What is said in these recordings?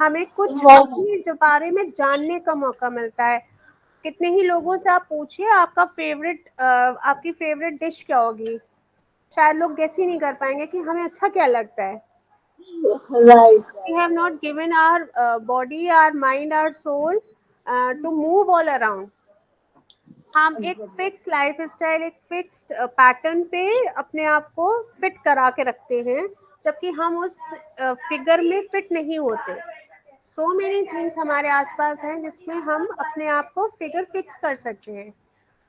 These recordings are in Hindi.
हमें कुछ इन्वॉल्व अपने जो बारे में जानने का मौका मिलता है। कितने ही लोगों से आप पूछिए आपकी फेवरेट डिश क्या होगी, शायद लोग गेस ही नहीं कर पाएंगे कि हमें अच्छा क्या लगता है। Right We right have not given our body, our mind, our soul to move all around. हम एक फिक्स लाइफ स्टाइल, एक फिक्स्ड पैटर्न पे अपने आप को फिट करा के रखते हैं, जबकि हम उस फिगर में फिट नहीं होते। सो मेनी थिंग्स हमारे आसपास हैं जिसमें हम अपने आप को फिगर फिक्स कर सकते हैं,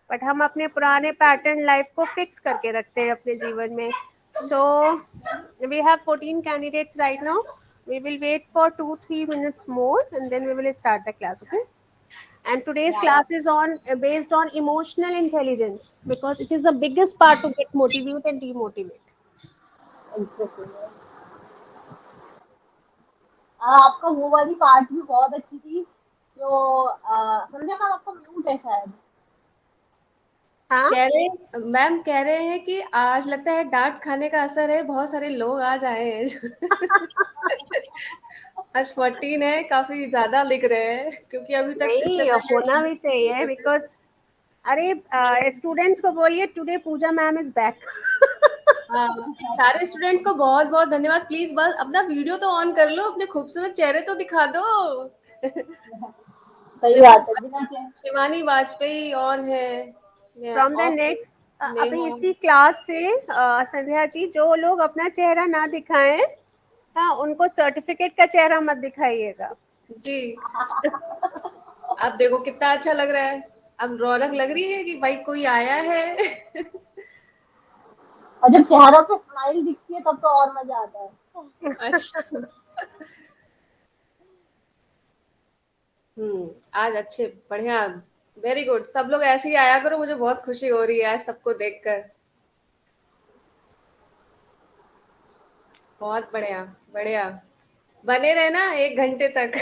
बट हम अपने पुराने पैटर्न लाइफ को फिक्स करके रखते हैं अपने जीवन में। So we have 14 candidates right now. We will wait for 2-3 minutes more and then we will start the class, okay? And today's या class is on based on emotional intelligence because it is the biggest part to get motivate and demotivate. Exactly. आपका वो वाली पार्ट भी बहुत अच्छी थी जो संजय मैम आपका म्यूट है शायद। हाँ, कह रहे मैम कह रहे हैं कि आज लगता है डांट खाने का असर है, बहुत सारे लोग आज आए हैं। आज 14 है, काफी ज्यादा लिख रहे हैं क्योंकि अभी तक इससे नहीं होना भी चाहिए पहले बिकॉज अरे स्टूडेंट्स को बोलिए today Pooja ma'am is back. हाँ, सारे स्टूडेंट्स को बहुत बहुत धन्यवाद। प्लीज बस अपना वीडियो तो ऑन कर लो, अपने खूबसूरत चेहरे तो दिखा दो। सही देखो, बात है, बिना चेंज। शिवानी वाजपेयी ऑन है, फ्रॉम द ऑफ है, नेक्स्ट अभी नेहा। इसी क्लास से संध्या जी, जो लोग अपना चेहरा ना दिखाएं, हाँ, उनको सर्टिफिकेट का चेहरा मत दिखाइएगा। जी, अब देखो कितना अच्छा लग रहा है। अब रौनक लग रही है कि भाई कोई आया है। और जब चेहरा पे स्माइल दिखती है तब तो और मजा आता है। अच्छा। आज अच्छे, बढ़िया, वेरी गुड। सब लोग ऐसे ही आया करो, मुझे बहुत खुशी हो रही है आज सबको देखकर। बहुत बढ़िया, बढ़िया। बने रहना 1 घंटे तक।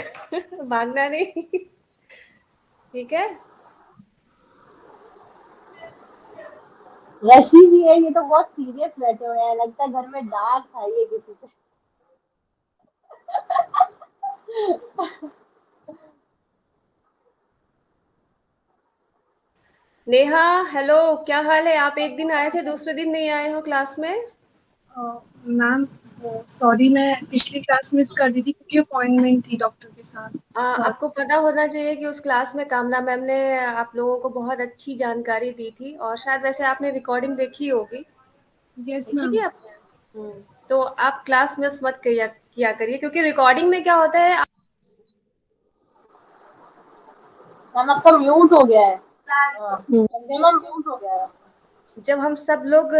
भागना नहीं। ठीक है। रशी भी है, ये तो बहुत सीरियस बैठे हुए हैं, लगता है घर में डांट खाई है किसी से। नेहा, हेलो, क्या हाल है? आप एक दिन आए थे, दूसरे दिन नहीं आए हो क्लास में। मैम सॉरी, मैं पिछली क्लास मिस कर दी थी क्योंकि अपॉइंटमेंट थी डॉक्टर के साथ। सॉरी। आपको पता होना चाहिए कि उस क्लास में कामना मैम ने आप लोगों को बहुत अच्छी जानकारी दी थी, और शायद वैसे आपने रिकॉर्डिंग देखी होगी। यस देखी मैम। थी आपने? तो आप क्लास मिस मत किया किया करिए, क्योंकि रिकॉर्डिंग में क्या होता है। मैम आपका म्यूट हो गया है। संजय मैम म्यूट हो गया है। जब हम सब लोग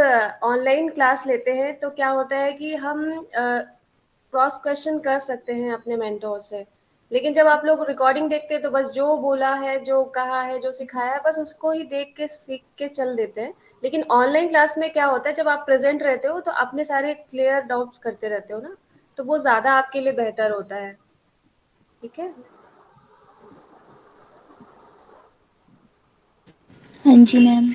ऑनलाइन क्लास लेते हैं तो क्या होता है कि हम क्रॉस क्वेश्चन कर सकते हैं अपने मेंटोर से। लेकिन जब आप लोग रिकॉर्डिंग देखते हैं तो बस जो बोला है, जो कहा है, जो सिखाया है, बस उसको ही देख के सीख के चल देते हैं। लेकिन ऑनलाइन क्लास में क्या होता है, जब आप प्रेजेंट रहते हो तो अपने सारे क्लियर डाउट्स करते रहते हो ना, तो वो ज्यादा आपके लिए बेहतर होता है। ठीक है। हाँ जी मैम।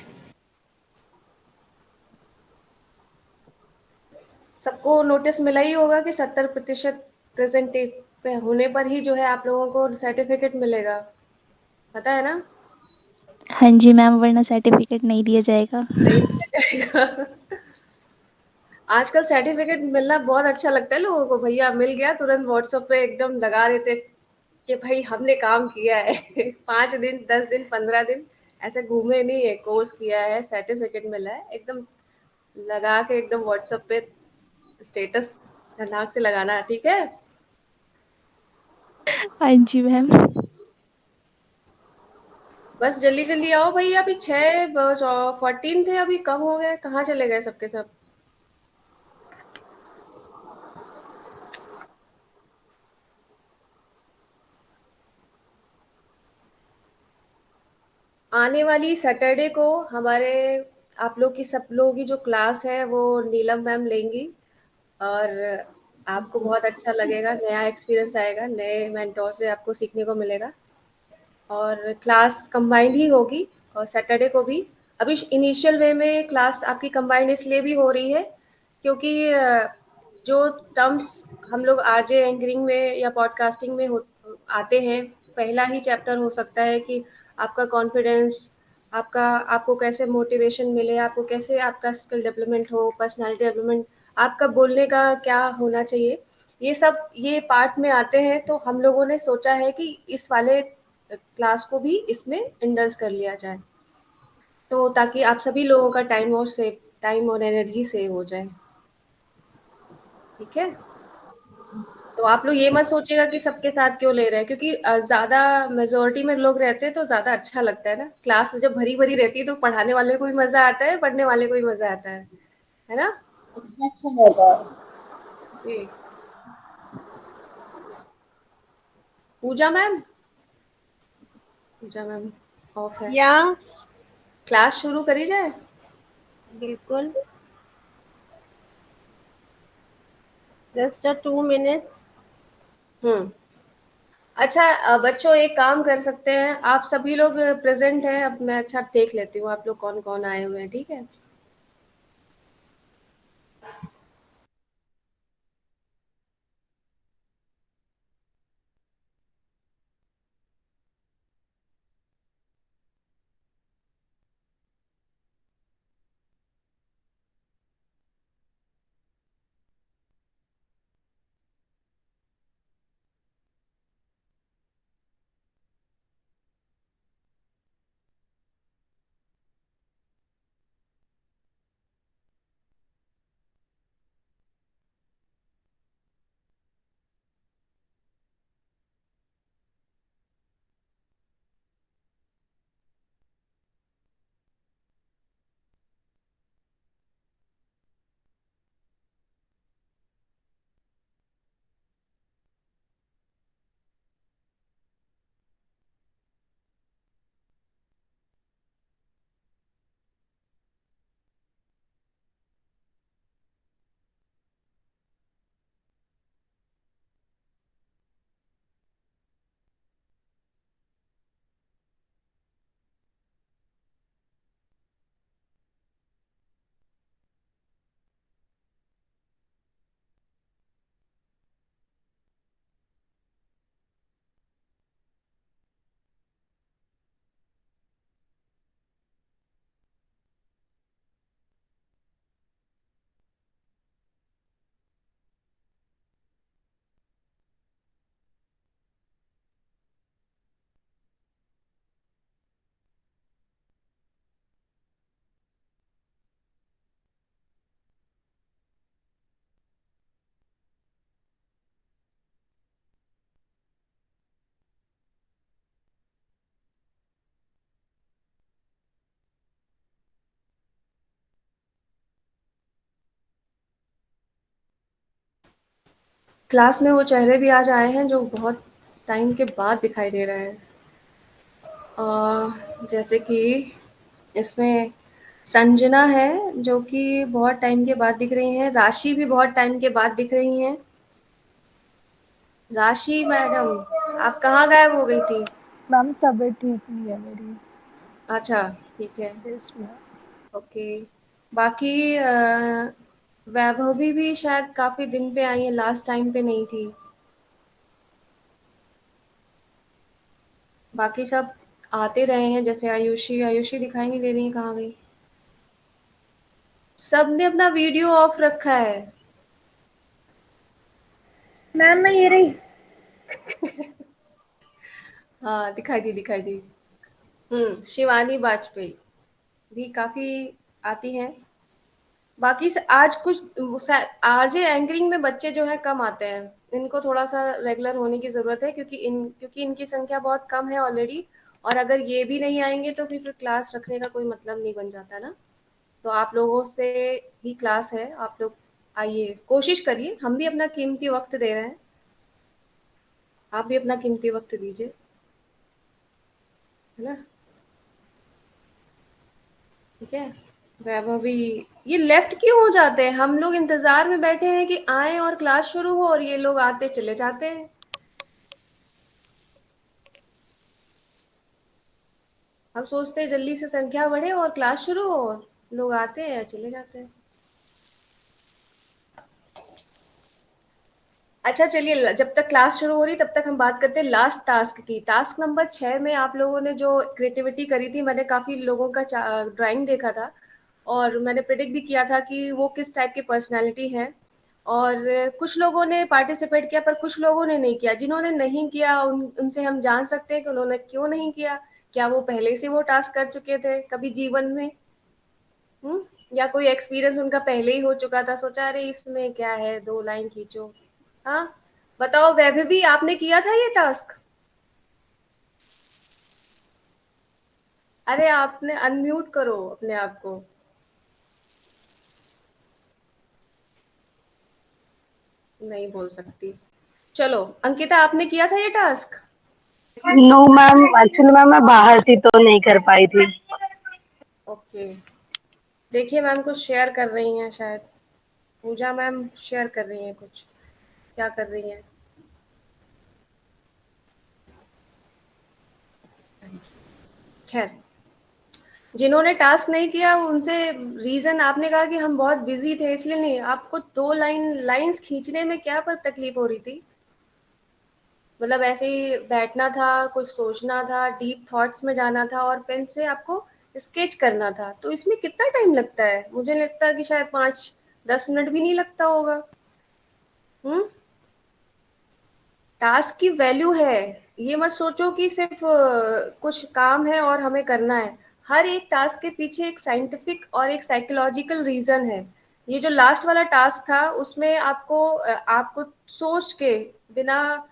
सबको नोटिस मिला ही होगा कि 70% प्रेजेंट पे होने पर ही जो है आप लोगों को सर्टिफिकेट मिलेगा। पता है ना? हाँ जी मैम, वरना सर्टिफिकेट नहीं दिया जाएगा। नहीं दिया जाएगा। आजकल सर्टिफिकेट मिलना बहुत अच्छा लगता है लोगों को। भैया मिल गया, तुरंत व्हाट्सएप पे एकदम लगा देते कि भाई हमने काम किया है। 5 दिन, 10 दिन, 15 दिन ऐसे घूमे नहीं है, कोर्स किया है, सर्टिफिकेट मिला है, एकदम लगा के एकदम व्हाट्सएप पे स्टेटस झनाक से लगाना। ठीक है। हाँ जी मैम। बस जल्दी जल्दी आओ भाई, अभी 14 थे, अभी कम हो गए, कहाँ चले गए सबके सब? आने वाली सैटरडे को हमारे आप लोग की, सब लोगों की जो क्लास है वो नीलम मैम लेंगी, और आपको बहुत अच्छा लगेगा, नया एक्सपीरियंस आएगा, नए मेंटोर से आपको सीखने को मिलेगा। और क्लास कंबाइंड ही होगी, और सैटरडे को भी। अभी इनिशियल वे में क्लास आपकी कंबाइंड इसलिए भी हो रही है क्योंकि जो टर्म्स हम लोग आरजे एंकरिंग में या पॉडकास्टिंग में आते हैं, पहला ही चैप्टर हो सकता है कि आपका कॉन्फिडेंस, आपको कैसे मोटिवेशन मिले, आपको कैसे आपका स्किल डेवलपमेंट हो, पर्सनालिटी डेवलपमेंट, आपका बोलने का क्या होना चाहिए, ये पार्ट में आते हैं। तो हम लोगों ने सोचा है कि इस वाले क्लास को भी इसमें इंडल्ज कर लिया जाए, तो ताकि आप सभी लोगों का टाइम और एनर्जी सेव हो जाए। ठीक है, तो आप लोग ये मत सोचिएगा कि सबके साथ क्यों ले रहे हैं, क्योंकि ज्यादा मेजोरिटी में लोग रहते हैं तो ज्यादा अच्छा लगता है ना। क्लास जब भरी भरी रहती है तो पढ़ाने वाले को भी मजा आता है, पढ़ने वाले को भी मजा आता है ना। एक्सपेक्टेशन रहता है। जी। पूजा मैम, पूजा मैम ऑफ है। या क्लास शुरू करी जाए। बिल्कुल, जस्ट 2 minutes। अच्छा, बच्चों एक काम कर सकते हैं, आप सभी लोग प्रेजेंट हैं। अब मैं अच्छा देख लेती हूँ आप लोग कौन कौन आए हुए हैं। ठीक है, क्लास में वो चेहरे भी आज आए हैं जो बहुत टाइम के बाद दिखाई दे रहे हैं। जैसे कि इसमें संजना है जो कि बहुत टाइम के बाद दिख रही हैं, राशि भी बहुत टाइम के बाद दिख रही हैं। राशि मैडम, आप कहाँ गायब हो गई थी? मैम तबीयत ठीक नहीं है मेरी। अच्छा, ठीक है, यस मैम। ओके। बाकी वैभवी भी शायद काफी दिन पे आई है, लास्ट टाइम पे नहीं थी। बाकी सब आते रहे हैं, जैसे आयुषी, आयुषी दिखाई नहीं दे रही है, कहाँ गई? सबने अपना वीडियो ऑफ रखा है। मैम मैं ये रही। हाँ, दिखाई दी, दिखाई दी। शिवानी वाजपेयी भी काफी आती हैं। बाकी आज कुछ आरजे एंकरिंग में बच्चे जो है कम आते हैं, इनको थोड़ा सा रेगुलर होने की जरूरत है, क्योंकि इनकी संख्या बहुत कम है ऑलरेडी। और अगर ये भी नहीं आएंगे तो फिर क्लास रखने का कोई मतलब नहीं बन जाता ना। तो आप लोगों से ही क्लास है, आप लोग आइए, कोशिश करिए, हम भी अपना कीमती वक्त दे रहे हैं, आप भी अपना कीमती वक्त दीजिए, है ना। ठीक है, वैभव भी, ये लेफ्ट क्यों हो जाते हैं? हम लोग इंतजार में बैठे हैं कि आए और क्लास शुरू हो, और ये लोग आते चले जाते हैं। हम सोचते हैं जल्दी से संख्या बढ़े और क्लास शुरू हो, लोग आते हैं चले जाते हैं। अच्छा चलिए, जब तक क्लास शुरू हो रही तब तक हम बात करते हैं लास्ट टास्क की। टास्क नंबर 6 में आप लोगों ने जो क्रिएटिविटी करी थी, मैंने काफी लोगों का ड्राइंग देखा था और मैंने प्रिडिक्ट भी किया था कि वो किस टाइप की पर्सनैलिटी है। और कुछ लोगों ने पार्टिसिपेट किया पर कुछ लोगों ने नहीं किया। जिन्होंने नहीं किया उनसे हम जान सकते हैं कि उन्होंने क्यों नहीं किया। क्या वो पहले से वो टास्क कर चुके थे कभी जीवन में? या कोई एक्सपीरियंस उनका पहले ही हो चुका था, सोचा अरे इसमें क्या है, 2 लाइन खींचो। हाँ बताओ वैभवी, आपने किया था ये टास्क? अरे आपने अनम्यूट करो अपने आप को। नहीं बोल सकती। चलो अंकिता, आपने किया था ये task? No ma'am, actually ma'am मैं बाहर थी तो नहीं कर पाई थी। ओके, देखिए मैम कुछ शेयर कर रही हैं शायद। पूजा मैम शेयर कर रही हैं कुछ, क्या कर रही हैं? खैर, जिन्होंने टास्क नहीं किया उनसे रीजन, आपने कहा कि हम बहुत बिजी थे इसलिए नहीं। आपको 2 लाइंस खींचने में क्या पर तकलीफ हो रही थी? मतलब ऐसे ही बैठना था, कुछ सोचना था, डीप थॉट्स में जाना था और पेन से आपको स्केच करना था, तो इसमें कितना टाइम लगता है? मुझे लगता है कि शायद 5-10 मिनट भी नहीं लगता होगा। हम्म टास्क की वैल्यू है। ये मत सोचो कि सिर्फ कुछ काम है और हमें करना है। हर एक टास्क के पीछे एक साइंटिफिक और एक साइकोलॉजिकल रीजन है। ये जो लास्ट वाला टास्क था उसमें आपको सोच के, बिना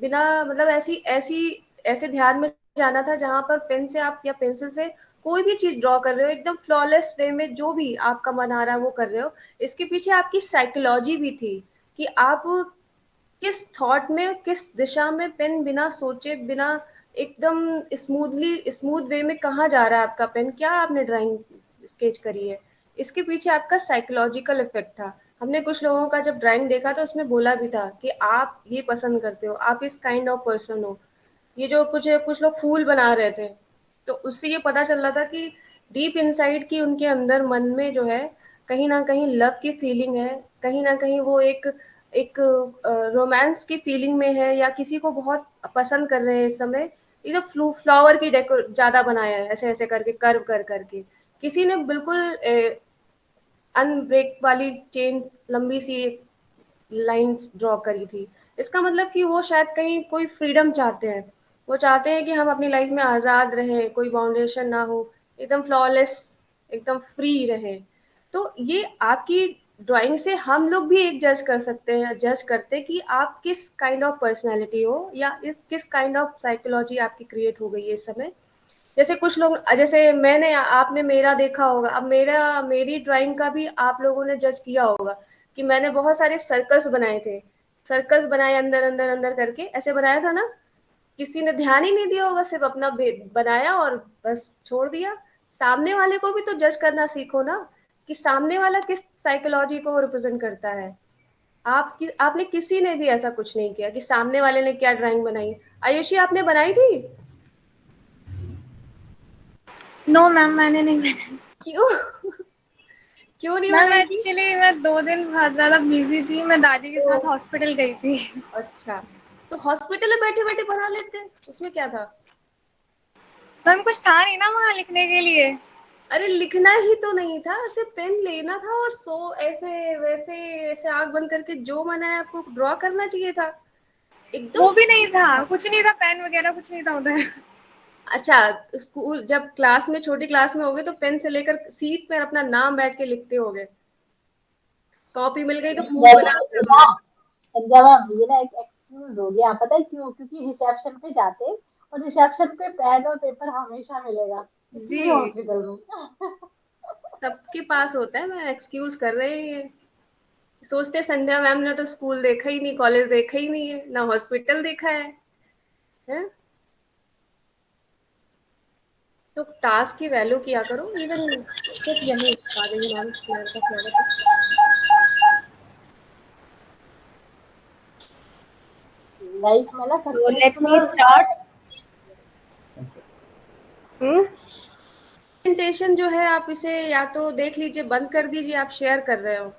बिना ऐसी ऐसी ऐसे ध्यान में जाना था जहां पर पेन से आप या पेंसिल से कोई भी चीज ड्रॉ कर रहे हो एकदम फ्लॉलेस वे में, जो भी आपका मन आ रहा है वो कर रहे हो। इसके पीछे आपकी साइकोलॉजी भी थी कि आप किस थॉट में, किस दिशा में पेन बिना सोचे, बिना एकदम स्मूथ वे में कहाँ जा रहा है आपका पेन, क्या आपने ड्राइंग स्केच करी है। इसके पीछे आपका साइकोलॉजिकल इफेक्ट था। हमने कुछ लोगों का जब ड्राइंग देखा तो उसमें बोला भी था कि आप ये पसंद करते हो, आप इस काइंड ऑफ पर्सन हो। ये जो कुछ कुछ लोग फूल बना रहे थे, तो उससे ये पता चल रहा था कि डीप इनसाइड की उनके अंदर मन में जो है, कहीं ना कहीं लव की फीलिंग है, कहीं ना कहीं वो एक एक रोमांस की फीलिंग में है, या किसी को बहुत पसंद कर रहे हैं इस समय। ये जो फ्लावर की डेकोर ज्यादा बनाया है ऐसे ऐसे करके, कर्व कर करके। किसी ने बिल्कुल अनब्रेक वाली चेन, लंबी सी लाइंस ड्रॉ करी थी। इसका मतलब कि वो शायद कहीं कोई फ्रीडम चाहते हैं। वो चाहते हैं कि हम अपनी लाइफ में आज़ाद रहें, कोई बाउंडेशन ना हो, एकदम फ्लॉलेस, एकदम फ्री रहें। तो ये आपकी ड्राइंग से हम लोग भी एक जज कर सकते हैं, जज करते कि आप किस काइंड ऑफ पर्सनैलिटी हो, या किस काइंड ऑफ साइकोलॉजी आपकी क्रिएट हो गई है इस समय। जैसे कुछ लोग, जैसे मैंने, आपने मेरा देखा होगा, अब मेरी ड्राइंग का भी आप लोगों ने जज किया होगा कि मैंने बहुत सारे सर्कल्स बनाए थे। सर्कल्स बनाए अंदर अंदर अंदर करके, ऐसे बनाया था ना। किसी ने ध्यान ही नहीं दिया होगा, सिर्फ अपना बनाया और बस छोड़ दिया। सामने वाले को भी तो जज करना सीखो ना, कि सामने वाला किस साइकोलॉजी को रिप्रेजेंट करता है। आपने किसी ने भी ऐसा कुछ नहीं किया कि सामने वाले ने क्या ड्राइंग बनाई। आयुषी, आपने बनाई थी? नो मैम, मैंने नहीं बनाई। क्यों? क्यों नहीं मैम बनाई थी? एक्चुअली मैं 2 दिन बहुत ज़्यादा बिजी थी, मैं दादी के साथ हॉस्पिटल गई थी। अच्छा, तो हॉस्पिटल में बैठे बैठे बना लेते, उसमें क्या था? मैम कुछ था नहीं ना वहाँ लिखने के लिए। अरे लिखना ही तो नहीं था, सिर्फ पेन लेना था और सो ऐसे वैसे ऐसे आंख बंद करके जो मन है आपको ड्रॉ करना चाहिए था एकदम। वो भी नहीं था, कुछ नहीं था, पेन वगैरह कुछ नहीं था उधर। अच्छा, स्कूल जब क्लास में, छोटी क्लास में होगे तो पेन से लेकर सीट पर अपना नाम बैठ के लिखते होगे। कॉपी मिल गई तो फूल बना के संध्या संध्या मैम, ये ना एक एक्सक्यूज हो गया, पता है क्यों? क्योंकि रिसेप्शन पे जाते हैं और रिसेप्शन पे पेन और पेपर हमेशा मिलेगा, जी, इसीलिए हॉस्पिटल में। सबके पास होता है, मैं एक्सक्यूज कर रही है। सोचते संध्या मैम ने तो स्कूल देखा ही नहीं, कॉलेज देखा ही नहीं है, ना हॉस्पिटल देखा है? तो टास्क की वैल्यू किया करो। इवन सिर्फ यही आ गई मैम, मैम का स्वागत है। लाइफ में ना So let me successful. start. Hmm? Presentation जो है आप इसे या तो देख लीजिए, बंद कर दीजिए, आप शेयर कर रहे हो।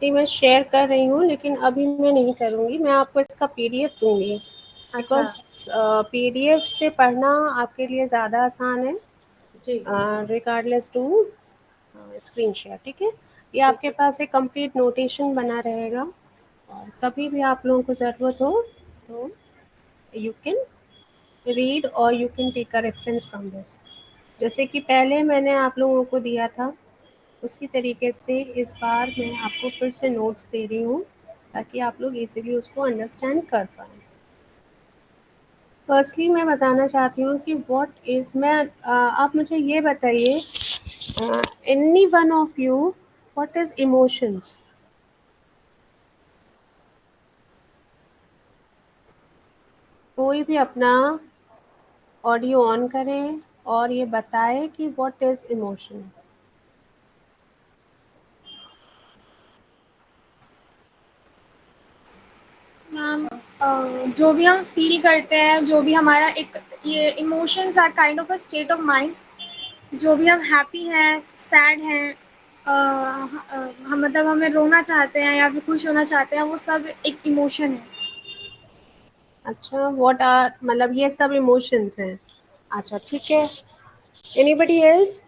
नहीं, मैं शेयर कर रही हूँ लेकिन अभी मैं नहीं करूँगी, मैं आपको इसका पीडीएफ दूँगी। अच्छा। बिकॉज़ पीडीएफ से पढ़ना आपके लिए ज़्यादा आसान है जी, जी। रिगार्डलेस टू स्क्रीन शेयर, ठीक है? ये ठीक आपके है। पास एक कंप्लीट नोटेशन बना रहेगा और कभी भी आप लोगों को ज़रूरत हो तो यू कैन रीड और you can take a reference from this. जैसे कि पहले मैंने आप लोगों को दिया था, उसी तरीके से इस बार मैं आपको फिर से नोट्स दे रही हूँ ताकि आप लोग इजीली उसको अंडरस्टैंड कर पाएँ। फर्स्टली मैं बताना चाहती हूँ कि व्हाट इज़ आप मुझे ये बताइए any one of you what is emotions? कोई भी अपना ऑडियो ऑन करें और ये बताए कि व्हाट इज़ इमोशन? मैम जो भी हम फील करते हैं, जो भी हमारा एक ये emotions are kind of a state of mind. जो भी हम हैप्पी हैं, सैड हैं, हम मतलब हमें रोना चाहते हैं या फिर खुश होना चाहते हैं, वो सब एक इमोशन है। अच्छा, व्हाट आर मतलब ये सब इमोशंस हैं। अच्छा, ठीक है। Anybody else?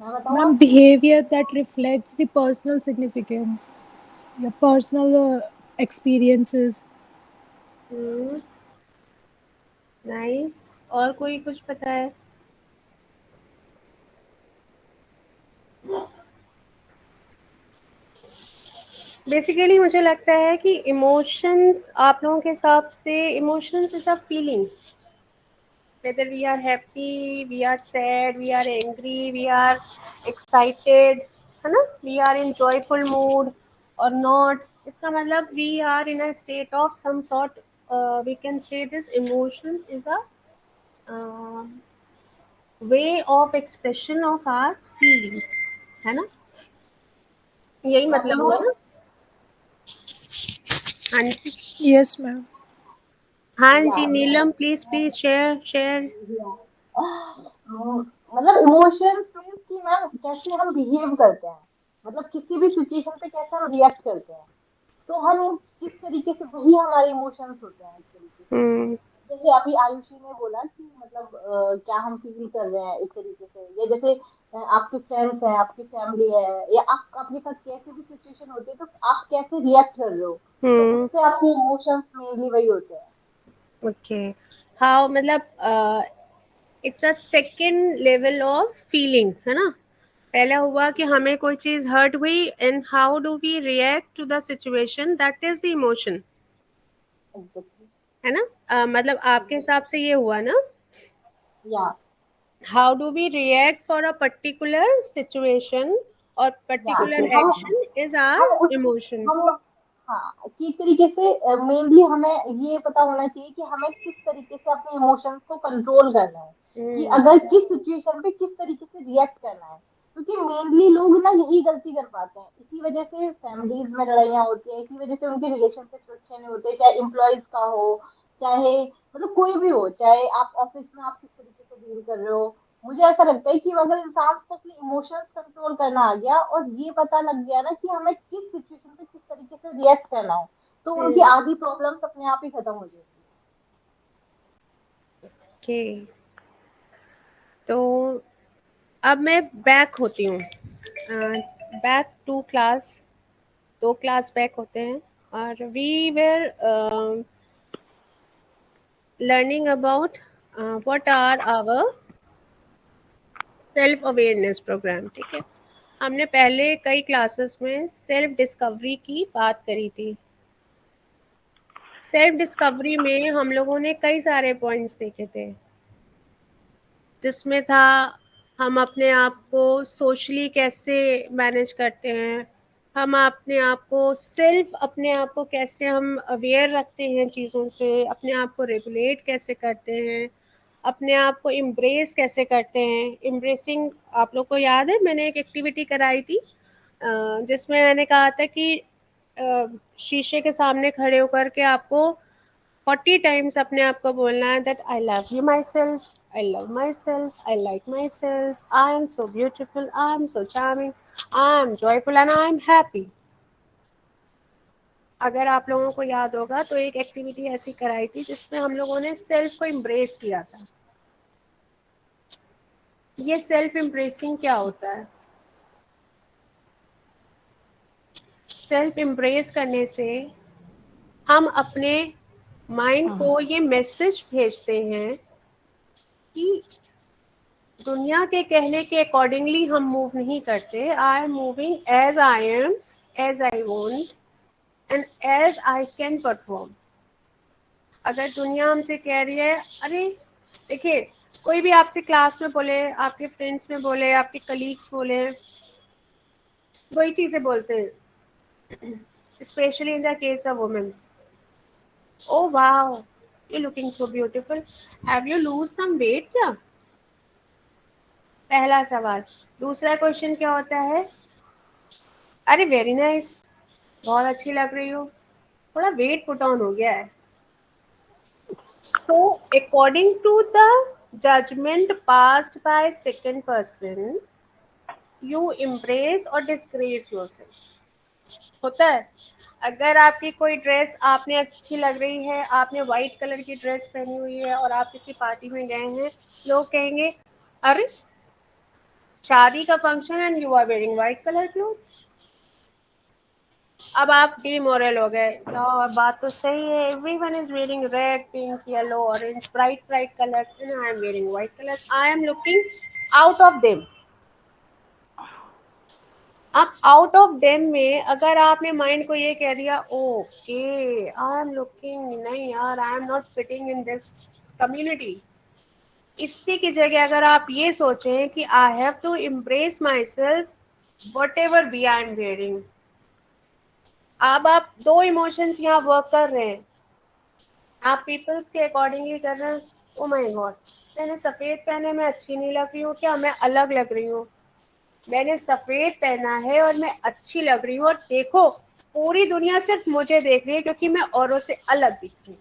मैं बताऊँ Ma'am, आपको? behavior that reflects the personal significance, your personal experiences. Nice. और कोई कुछ पता है? बेसिकली मुझे लगता है कि इमोशंस आप लोगों के हिसाब से emotions is a feeling, whether we are happy, we are sad, we are angry, we are excited, है ना, we are in joyful mood और नॉट। इसका मतलब we are in a state of some sort, we can say this emotions is a way of expression of our feelings, है ना, यही मैं मतलब बोलूँ हुआ एक? ना? हाँ जी। Yes, ma'am. हाँ या जी, नीलम प्लीज प्लीज शेयर शेयर। मतलब इमोशंस मीन्स कि मैम कैसे हम बिहेव करते हैं, मतलब किसी भी सिचुएशन पे कैसे हम रिएक्ट करते हैं, तो हम किस तरीके से, वही हमारे इमोशंस होते हैं एक तरीके से। हम्म। जैसे अभी आयुषी ने बोला कि मतलब क्या हम फील कर रहे हैं एक तरीके से, या जैसे आपके फ्रेंड्स हैं, आपकी फैमिली है, या आप आपके साथ कैसे भी सिचुएशन होती है तो आप कैसे रिएक्ट कर रहे हो, तो हम्म। उससे आपके इमोशंस मेनली वही होते हैं। ओके। हाउ मतलब it's a second level of feeling, है ना? पहला हुआ कि हमें कोई चीज हर्ट हुई and how do we react to the situation, that is the emotion, exactly. है ना? मतलब आपके हिसाब से ये हुआ ना? या how do we react for a particular situation और या पर्टिकुलर कि हम एक्शन इज हम आवर उस इमोशन। हम हाँ कि तरीके से मेनली हमें ये पता होना चाहिए कि हमें किस तरीके से अपने इमोशंस को कंट्रोल करना है, कि हम्म। अगर किस सिचुएशन पे किस तरीके से रिएक्ट करना है। क्योंकि मेनली लोग ना यही गलती कर पाते हैं, इसी वजह से फैमिलीज में लड़ाइयाँ होती हैं, इसी वजह से उनके रिलेशनशिप अच्छे नहीं होते, चाहे एम्प्लॉयज का हो, चाहे मतलब कोई भी हो, चाहे आप ऑफिस में आप किस तरीके से डील कर रहे हो। मुझे ऐसा लगता है कि अगर इंसान को अपने इमोशंस कंट्रोल करना आ गया और ये पता लग गया ना कि हमें किस सिचुएशन पे किस तरीके से रिएक्ट करना है, तो उनकी हम्म। आधी प्रॉब्लम्स अपने आप ही खत्म हो जाएगी। ओके, तो अब मैं बैक होती हूँ, back to class, 2 class back होते हैं और we were learning about what are our self awareness programme, ठीक है? हमने पहले कई क्लासेस में सेल्फ डिस्कवरी की बात करी थी। सेल्फ डिस्कवरी में हम लोगों ने कई सारे पॉइंट्स देखे थे, जिसमें था हम अपने आप को सोशली कैसे मैनेज करते हैं, हम अपने आप को सेल्फ अपने आप को कैसे हम अवेयर रखते हैं चीज़ों से, अपने आप को रेगुलेट कैसे करते हैं, अपने आप को एम्ब्रेस कैसे करते हैं। एम्ब्रेसिंग, आप लोग को याद है मैंने एक एक्टिविटी कराई थी जिसमें मैंने कहा था कि शीशे के सामने खड़े होकर के आपको 40 टाइम्स अपने आप को बोलना है that I love you my self, I love myself, I like myself, I am so beautiful, I am so charming, I am joyful and I am happy. अगर आप लोगों को याद होगा तो एक एक्टिविटी ऐसी कराई थी जिसमें हम लोगों ने सेल्फ को एम्ब्रेस किया था. ये सेल्फ एम्ब्रेसिंग क्या होता है? सेल्फ एम्ब्रेस करने से हम अपने माइंड को ये मैसेज भेजते हैं कि दुनिया के कहने के अकॉर्डिंगली हम मूव नहीं करते. I am moving as I am, as I want and as I can perform. अगर दुनिया हमसे कह रही है, अरे देखिए, कोई भी आपसे क्लास में बोले, आपके फ्रेंड्स में बोले, आपके कलीग्स बोले, वही चीज़ें बोलते हैं, especially in the case of womens. Oh wow, you're looking so beautiful. Have you lose some weight क्या? पहला सवाल. दूसरा क्वेश्चन क्या होता है? अरे वेरी नाइस, बहुत अच्छी लग रही हो, थोड़ा वेट पुट ऑन हो गया है. So according to the judgment passed by second person, you embrace or disgrace yourself. होता है. अगर आपकी कोई ड्रेस आपने अच्छी लग रही है, आपने वाइट कलर की ड्रेस पहनी हुई है और आप किसी पार्टी में गए हैं, लोग कहेंगे अरे शादी का function and you are wearing white colour clothes. अब आप डिमोरल हो गए. यार बात तो सही है, everyone is wearing red, pink, yellow, orange, bright colours and I am wearing white colours. I am looking out of them. अब आउट ऑफ देम में अगर आपने माइंड को ये कह दिया, ओके आई एम लुकिंग, नहीं यार I am not fitting in this community, इसी की जगह अगर आप ये सोचें कि I have to embrace my self whatever be I am wearing. अब आप दो इमोशंस यहाँ वर्क कर रहे हैं. आप पीपल्स के अकॉर्डिंगली कर रहे हैं, ओ माय गॉड मैंने सफ़ेद पहने, मैं अच्छी नहीं लग रही हूँ क्या, मैं अलग लग रही हूँ, मैंने सफेद पहना है और मैं अच्छी लग रही हूँ, और देखो पूरी दुनिया सिर्फ मुझे देख रही है क्योंकि मैं औरों से अलग दिख रही हूँ.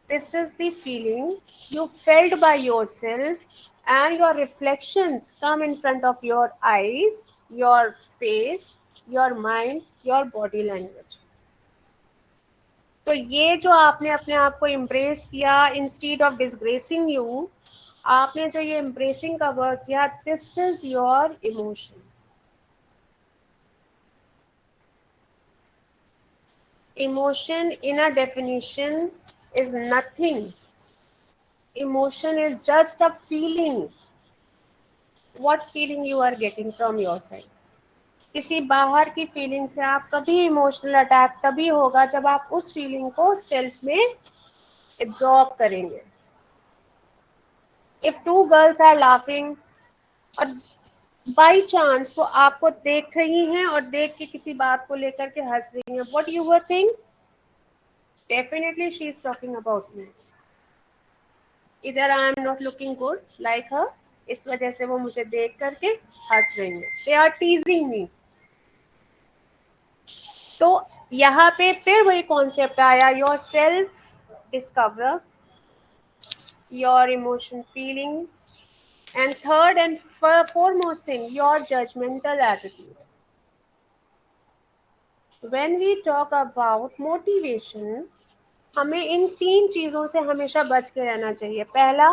This is the feeling you felt by yourself and your reflections come in front of your eyes, your face, your mind, your body language. तो ये जो आपने अपने आप को इम्प्रेस किया इंस्टीड ऑफ डिसग्रेसिंग यू, आपने जो ये एम्ब्रेसिंग का वर्क किया, this is your emotion. Emotion in a definition is nothing. Emotion is just a feeling. What feeling you are getting from your side. किसी बाहर की फीलिंग से आप कभी इमोशनल अटैक तभी होगा जब आप उस फीलिंग को सेल्फ में एब्जॉर्ब करेंगे. If two girls are laughing और बाई चांस वो आपको देख रही हैं और देख के किसी बात को लेकर के हंस रही हैं, what you were think, definitely she is talking about me. इधर I am not looking good like her, इस वजह से वो मुझे देख करके हंस रही हैं, दे आर टीजिंग मी. तो यहाँ पे फिर वही कॉन्सेप्ट आया, your self discover your emotion feeling, and third and foremost thing, your judgmental attitude. When we talk about motivation, हमें इन तीन चीज़ों से हमेशा बच के रहना चाहिए. पहला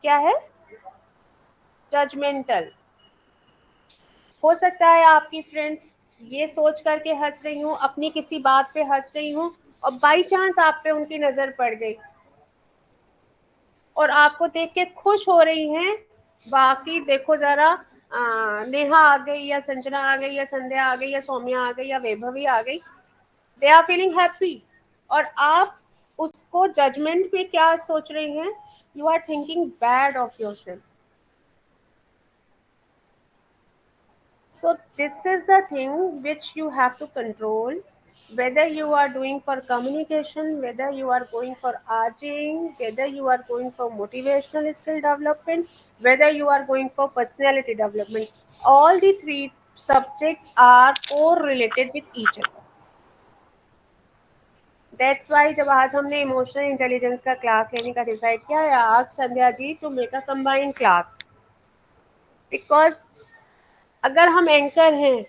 क्या है? जजमेंटल. हो सकता है आपकी फ्रेंड्स ये सोच करके हंस रही हूँ, अपनी किसी बात पे हंस रही हूँ, और बाई चांस आप पे उनकी नज़र पड़ गई और आपको देख के खुश हो रही हैं. बाकी देखो ज़रा, नेहा आ गई या संजना आ गई या संध्या आ गई या सौम्या आ गई या वैभवी आ गई, दे आर फीलिंग हैप्पी, और आप उसको जजमेंट पे क्या सोच रही हैं, you are thinking bad of yourself. So this is the thing which you have to control, whether you are doing for communication, whether you are going for RJing, whether you are going for motivational skill development, whether you are going for personality development. All the three subjects are correlated with each other. That's why जब आज हमने इमोशनल इंटेलिजेंस का क्लास लेने का डिसाइड किया है, आज Sandhya ji to make a combined class, because अगर हम एंकर हैं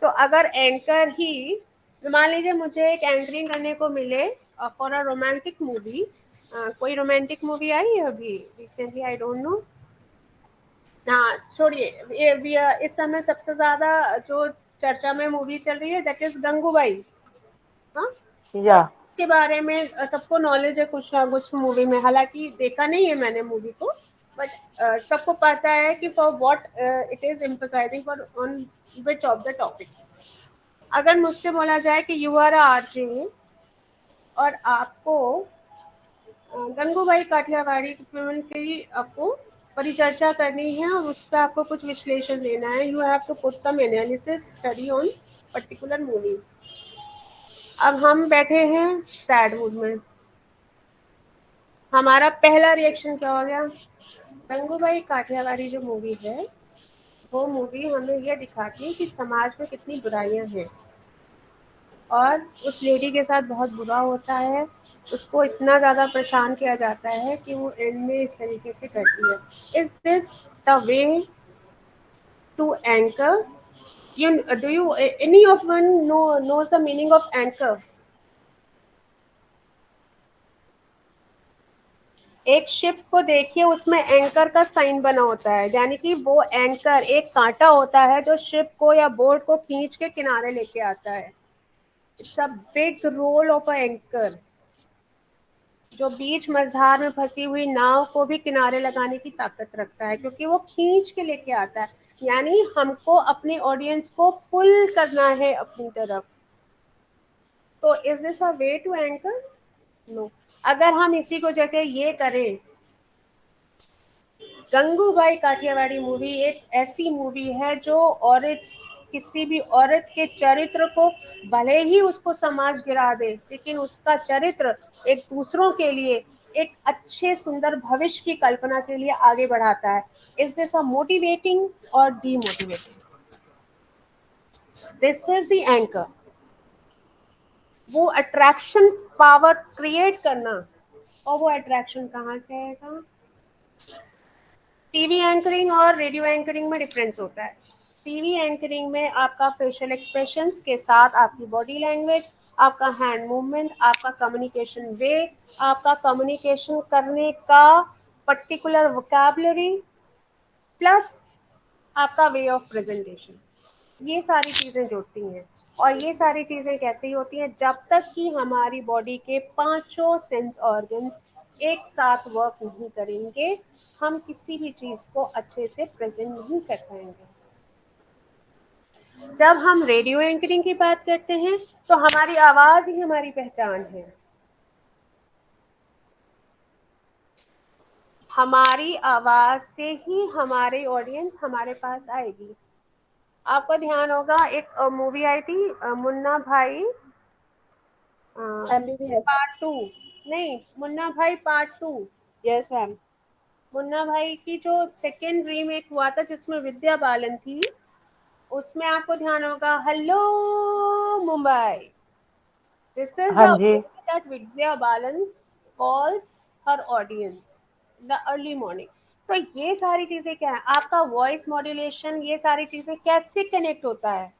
तो अगर एंकर ही, मान लीजिए मुझे एक एंकरिंग करने को मिले फॉर अ रोमांटिक मूवी, कोई रोमांटिक मूवी आई है अभी रिसेंटली, आई डोंट नो। हाँ छोड़िए, इस समय सबसे ज्यादा जो चर्चा में मूवी चल रही है दैट इज गंगूबाई। हाँ, या उसके बारे में सबको नॉलेज है कुछ ना कुछ मूवी में, हालांकि देखा नहीं है मैंने मूवी को, बट सबको पता है कि for what it is emphasising for on which of the topic. अगर मुझसे बोला जाए कि यू आर आरजे और आपको गंगूबाई काठियावाड़ी की फिल्म की आपको परिचर्चा करनी है और उस पर आपको कुछ विश्लेषण देना है, you have to put some analysis study on particular movie. अब हम बैठे हैं सैड मूड में, हमारा पहला रिएक्शन क्या हो गया? गंगूबाई काठियावाड़ी जो मूवी है वो मूवी हमें ये दिखाती है कि समाज में कितनी बुराइयां हैं और उस लेडी के साथ बहुत बुरा होता है, उसको इतना ज़्यादा परेशान किया जाता है कि वो एंड में इस तरीके से करती है। Is this the way to anchor? You do you any of one knows the meaning of anchor? एक शिप को देखिए, उसमें एंकर का साइन बना होता है, यानी कि वो एंकर एक कांटा होता है जो शिप को या बोट को खींच के किनारे लेके आता है। It's a big role of a anchor, जो बीच मझधार में फंसी हुई नाव को भी किनारे लगाने की ताकत रखता है, क्योंकि वो खींच के लेके आता है, यानी हमको अपने ऑडियंस को पुल करना है अपनी तरफ। तो is this a way to anchor? No. अगर हम इसी को जगह ये करें, गंगूबाई काठियावाड़ी मूवी एक ऐसी मूवी है जो औरत, किसी भी औरत के चरित्र को, भले ही उसको समाज गिरा दे, लेकिन उसका चरित्र एक दूसरों के लिए एक अच्छे सुंदर भविष्य की कल्पना के लिए आगे बढ़ाता है। इज दिस अ मोटिवेटिंग और demotivating? This is the anchor. वो अट्रैक्शन पावर क्रिएट करना, और वो अट्रैक्शन कहाँ से आएगा? टीवी एंकरिंग और रेडियो एंकरिंग में डिफरेंस होता है। टीवी एंकरिंग में आपका फेशियल एक्सप्रेशंस के साथ आपकी बॉडी लैंग्वेज, आपका हैंड मूवमेंट, आपका कम्युनिकेशन वे, आपका कम्युनिकेशन करने का पर्टिकुलर वोकैबुलरी, प्लस आपका वे ऑफ प्रेजेंटेशन, ये सारी चीज़ें जुड़ती हैं। और ये सारी चीज़ें कैसे होती हैं? जब तक कि हमारी बॉडी के पांचों सेंस ऑर्गन्स एक साथ वर्क नहीं करेंगे, हम किसी भी चीज़ को अच्छे से प्रेजेंट नहीं कर पाएंगे। जब हम रेडियो एंकरिंग की बात करते हैं तो हमारी आवाज़ ही हमारी पहचान है, हमारी आवाज़ से ही हमारे ऑडियंस हमारे पास आएगी। आपको ध्यान होगा एक मूवी आई थी मुन्ना भाई एमबीबीएस। पार्ट टू, नहीं मुन्ना भाई part two. Yes ma'am. Munna भाई की जो सेकेंड रीमेक हुआ था जिसमें विद्या बालन थी, उसमें आपको ध्यान होगा, हेलो मुंबई, दिस इज हाँ द जी। That Vidya Balan calls her audience the early morning. तो ये सारी चीजें क्या है, आपका वॉइस मॉड्यूलेशन, ये सारी चीजें कैसे कनेक्ट होता है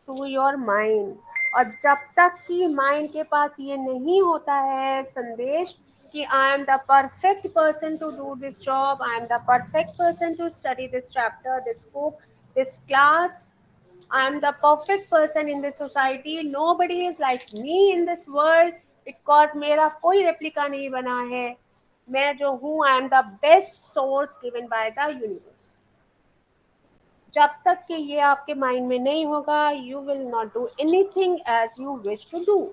टू योर माइंड। और जब तक कि माइंड के पास ये नहीं होता है संदेश कि I am the perfect person to do this job, I am the perfect person to study this chapter, this book, this class, I am the perfect person in this society, nobody is like me in this world, because मेरा कोई रेप्लिका नहीं बना है, मैं जो हूँ I am the best source given by the universe. जब तक कि ये आपके माइंड में नहीं होगा, you will not do anything as you wish to do.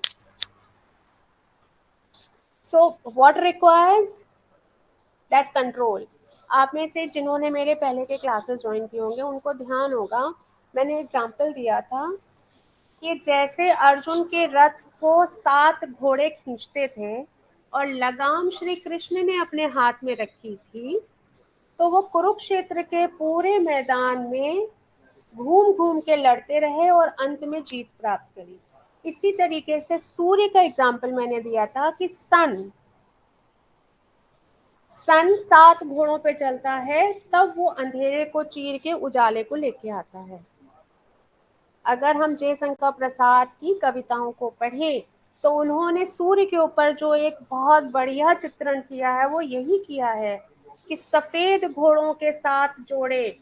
So what requires that control? आप में से जिन्होंने मेरे पहले के क्लासेस ज्वाइन किए होंगे उनको ध्यान होगा, मैंने एग्जाम्पल दिया था कि जैसे अर्जुन के रथ को 7 घोड़े खींचते थे और लगाम श्री कृष्ण ने अपने हाथ में रखी थी, तो वो कुरुक्षेत्र के पूरे मैदान में घूम घूम के लड़ते रहे और अंत में जीत प्राप्त करी। इसी तरीके से सूर्य का एग्जाम्पल मैंने दिया था कि सन 7 घोड़ों पे चलता है, तब वो अंधेरे को चीर के उजाले को लेके आता है। अगर हम जयशंकर प्रसाद की कविताओं को पढ़ें तो उन्होंने सूर्य के ऊपर जो एक बहुत बढ़िया चित्रण किया है वो यही किया है कि सफेद घोड़ों के साथ जोड़े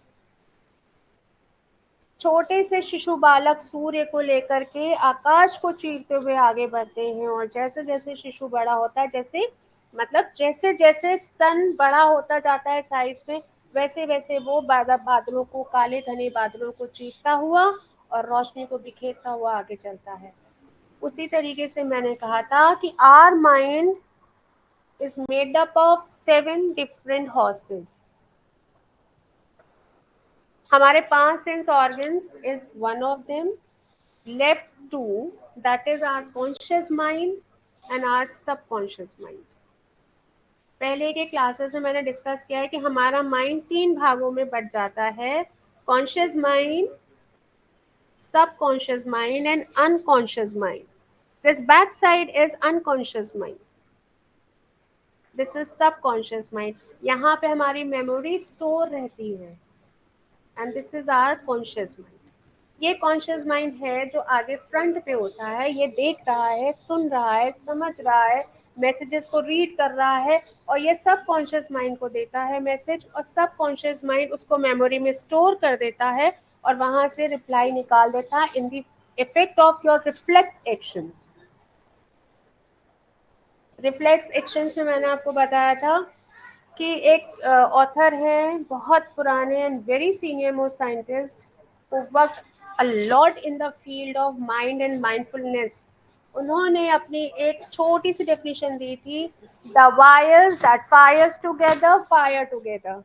छोटे से शिशु बालक सूर्य को लेकर के आकाश को चीरते हुए आगे बढ़ते हैं, और जैसे जैसे शिशु बड़ा होता है, जैसे जैसे सन बड़ा होता जाता है साइज में, वैसे वैसे वो बादलों को, काले घने बादलों को चीरता हुआ और रोशनी को बिखेरता हुआ आगे चलता है। उसी तरीके से मैंने कहा था कि our mind is made up of 7 different horses. हमारे 5 sense organs is one of them, left 2, that is our conscious mind and our subconscious mind. पहले के क्लासेस में मैंने डिस्कस किया है कि हमारा माइंड 3 भागों में बट जाता है, conscious mind, subconscious mind and unconscious mind. This back side is unconscious mind, this is subconscious mind. यहाँ पे हमारी मेमोरी स्टोर रहती है, and this is our conscious mind. ये कॉन्शियस माइंड है जो आगे फ्रंट पे होता है, ये देख रहा है, सुन रहा है, समझ रहा है, मैसेजेस को रीड कर रहा है, और ये सब कॉन्शियस माइंड को देता है मैसेज, और सब कॉन्शियस माइंड उसको मेमोरी में स्टोर कर देता है और वहां से रिप्लाई निकाल देता है in the effect of your reflex actions. Reflex actions में मैंने आपको बताया था कि एक ऑथर है, बहुत पुराने and very senior most scientist who worked a lot in the field of mind and mindfulness. उन्होंने अपनी एक छोटी सी डेफिनेशन दी थी, the wires that fires together fire together.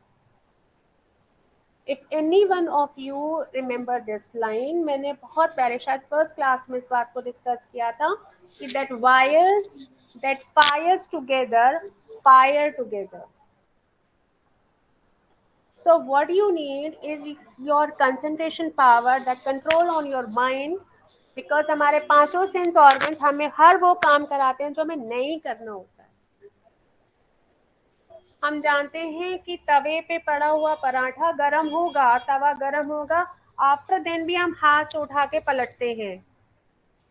If any one of you remember this line, मैंने बहुत पहले शायद फर्स्ट क्लास में इस बात को डिस्कस किया था कि that wires that fires together fire together. So what you need is your concentration power, that control on your mind, because हमारे 5 सेंस ऑर्गन्स हमें हर वो काम कराते हैं जो हमें नहीं करना होता है. हम जानते हैं कि तवे पे पड़ा हुआ पराठा गरम होगा, तवा गरम होगा, आफ्टर देन भी हम हाथ से उठा के पलटते हैं.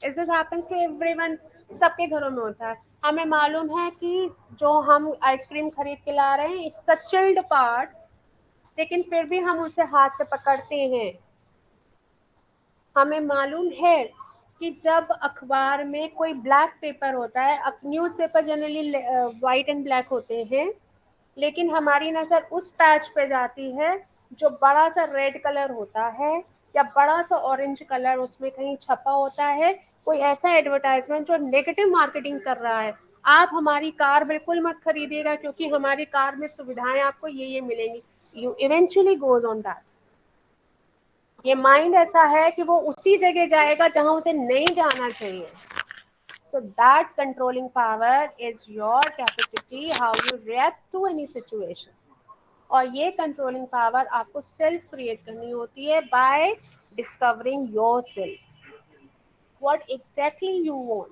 This happens to everyone, सबके घरों में होता है. हमें मालूम है कि जो हम आइसक्रीम खरीद के ला रहे हैं, इट्स अ चिल्ड पार्ट, लेकिन फिर भी हम उसे हाथ से पकड़ते हैं. हमें मालूम है कि जब अखबार में कोई ब्लैक पेपर होता है, newspaper generally white and black होते हैं, लेकिन हमारी नज़र उस पैच पे जाती है जो बड़ा सा रेड कलर होता है या बड़ा सा ऑरेंज कलर उसमें कहीं छपा होता है, कोई ऐसा एडवर्टाइजमेंट जो नेगेटिव मार्केटिंग कर रहा है. आप हमारी कार बिल्कुल मत खरीदिएगा क्योंकि हमारी कार में सुविधाएं आपको ये मिलेंगी. You eventually goes on that. ये माइंड ऐसा है कि वो उसी जगह जाएगा जहां उसे नहीं जाना चाहिए. So that controlling power is your capacity, how you react to any situation. और ये कंट्रोलिंग पावर आपको सेल्फ क्रिएट करनी होती है by discovering yourself. What exactly you want?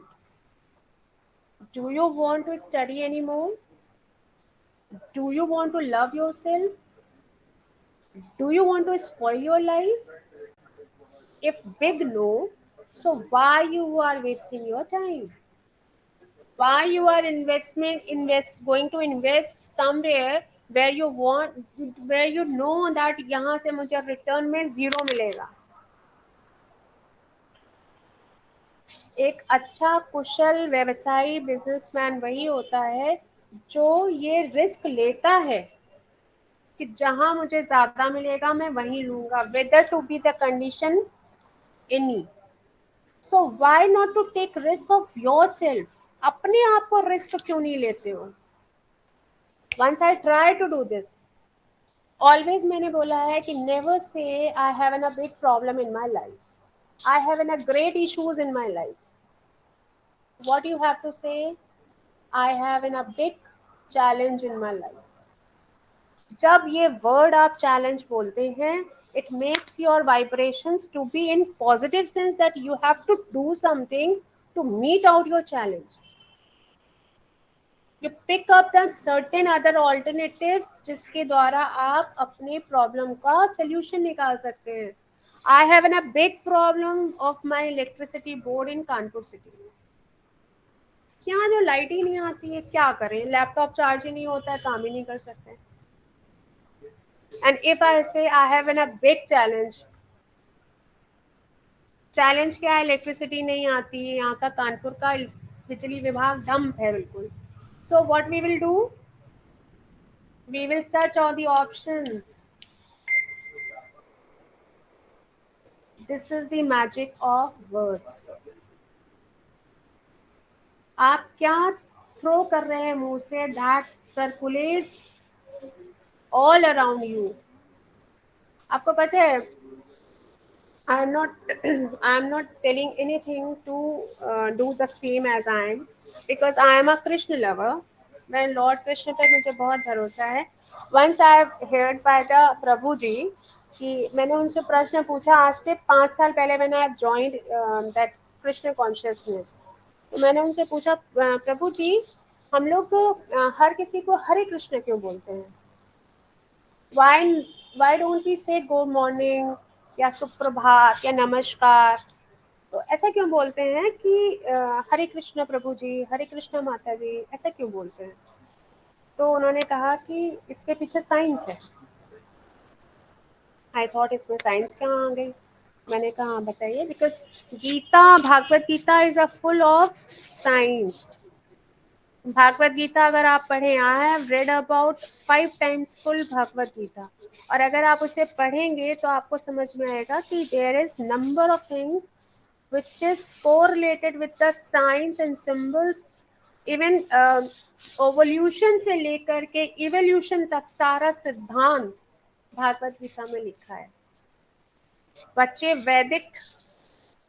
Do you want to study anymore? Do you want to love yourself? Do you want to spoil your life? If big no, so why you are wasting your time? Why you are going to invest somewhere where you want, where you know that यहाँ से मुझे रिटर्न में 0 मिलेगा. एक अच्छा कुशल व्यवसायी बिजनेसमैन वही होता है जो ये रिस्क लेता है कि जहां मुझे ज्यादा मिलेगा मैं वहीं लूंगा, whether to be the condition any. So why not to take risk of yourself? अपने आप को रिस्क क्यों नहीं लेते हो? Once I try to do this, always मैंने बोला है कि never say I have a big problem in my life. I have a great issues in my life. What you have to say? I have a big challenge in my life. जब ये वर्ड आप चैलेंज बोलते हैं It makes your vibrations to be in positive sense that you have to do something to meet out your challenge. You pick up the certain other alternatives जिसके द्वारा आप अपने प्रॉब्लम का सल्यूशन निकाल सकते हैं. I have a big problem of my electricity board in Kanpur city. यहाँ जो लाइट ही नहीं आती है, क्या करें? लैपटॉप चार्ज ही नहीं होता है, काम ही नहीं कर सकते. And if I say I have a big challenge, challenge क्या है? इलेक्ट्रिसिटी नहीं आती है, यहाँ का कानपुर का बिजली विभाग डंप है बिल्कुल. So what we will do? We will search all the options. This is the magic of words. आप क्या थ्रो कर रहे हैं मुंह से, that circulates all around you. आपको पता है, I am not telling anything to do the same as I am, because I am a Krishna lover. मैं लॉर्ड कृष्ण पर मुझे बहुत भरोसा है. Once I have heard by the प्रभु जी कि मैंने उनसे प्रश्न पूछा, आज से 5 साल पहले मैंने I have joined that Krishna consciousness. तो मैंने उनसे पूछा, प्रभु जी हम लोग हर किसी को हरे कृष्ण क्यों बोलते हैं? why don't we say good morning या सुप्रभात या नमस्कार? तो ऐसा क्यों बोलते हैं कि हरे कृष्ण प्रभु जी, हरे कृष्ण माता जी, ऐसा क्यों बोलते हैं? तो उन्होंने कहा कि इसके पीछे साइंस है. आई थॉट इसमें साइंस कहाँ आ गई? मैंने कहा हाँ बताइए. Because Gita, Bhagavad Gita is a full of science. Bhagavad Gita अगर आप पढ़ें, I have read about 5 times full Bhagavad Gita, और अगर आप उसे पढ़ेंगे तो आपको समझ में आएगा कि there is number of things which is correlated with the science and symbols. Even evolution से लेकर के इवोल्यूशन तक सारा सिद्धांत भागवत गीता में लिखा है. बच्चे वैदिक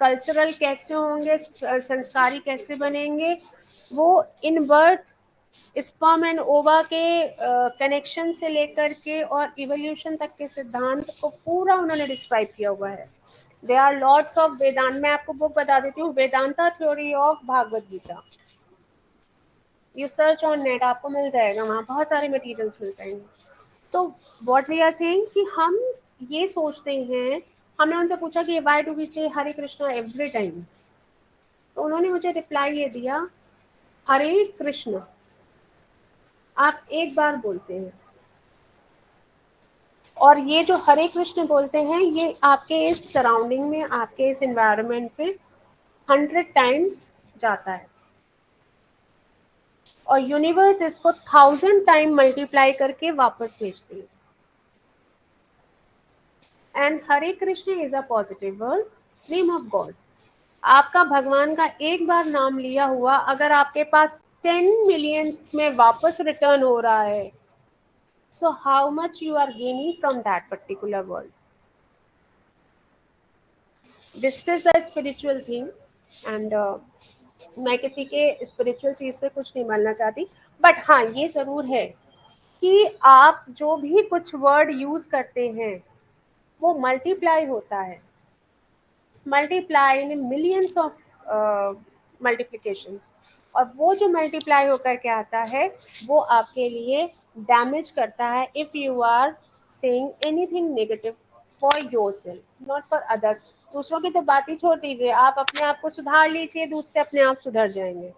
कल्चरल कैसे होंगे, संस्कारी कैसे बनेंगे, वो इन बर्थ स्पर्म एंड ओवा के कनेक्शन से लेकर के और इवोल्यूशन तक के सिद्धांत को पूरा उन्होंने डिस्क्राइब किया हुआ है. There are lots of वेदांत. मैं आपको बुक बता देती हूँ, Vedanta theory of Bhagavad Gita. You search on net, आपको मिल जाएगा, वहाँ बहुत सारे मटेरियल्स मिल जाएंगे. तो व्हाट वी आर सेइंग कि हम ये सोचते हैं, हमने उनसे पूछा कि व्हाई डू वी से हरे कृष्णा एवरी टाइम? तो उन्होंने मुझे रिप्लाई ये दिया, हरे कृष्ण आप एक बार बोलते हैं, और ये जो हरे कृष्ण बोलते हैं ये आपके इस सराउंडिंग में, आपके इस एनवायरनमेंट पे 100 टाइम्स जाता है, और यूनिवर्स इसको 1000 टाइम मल्टीप्लाई करके वापस भेजती है. And Hare Krishna is a positive word, name of God. आपका भगवान का एक बार नाम लिया हुआ अगर आपके पास 10 मिलियंस में वापस रिटर्न हो रहा है, so how much you are gaining from that particular world. This is the spiritual thing, and मैं किसी के स्पिरिचुअल चीज पे कुछ नहीं बोलना चाहती, बट हाँ ये जरूर है कि आप जो भी कुछ वर्ड यूज करते हैं वो मल्टीप्लाई होता है. Multiply in millions of multiplications, और वो जो मल्टीप्लाई होकर के आता है वो आपके लिए डैमेज करता है if you are saying anything negative for yourself, not for others. दूसरों की तो बात ही छोड़ दीजिए, आप अपने आप को सुधार लीजिए, दूसरे अपने आप सुधर जाएंगे.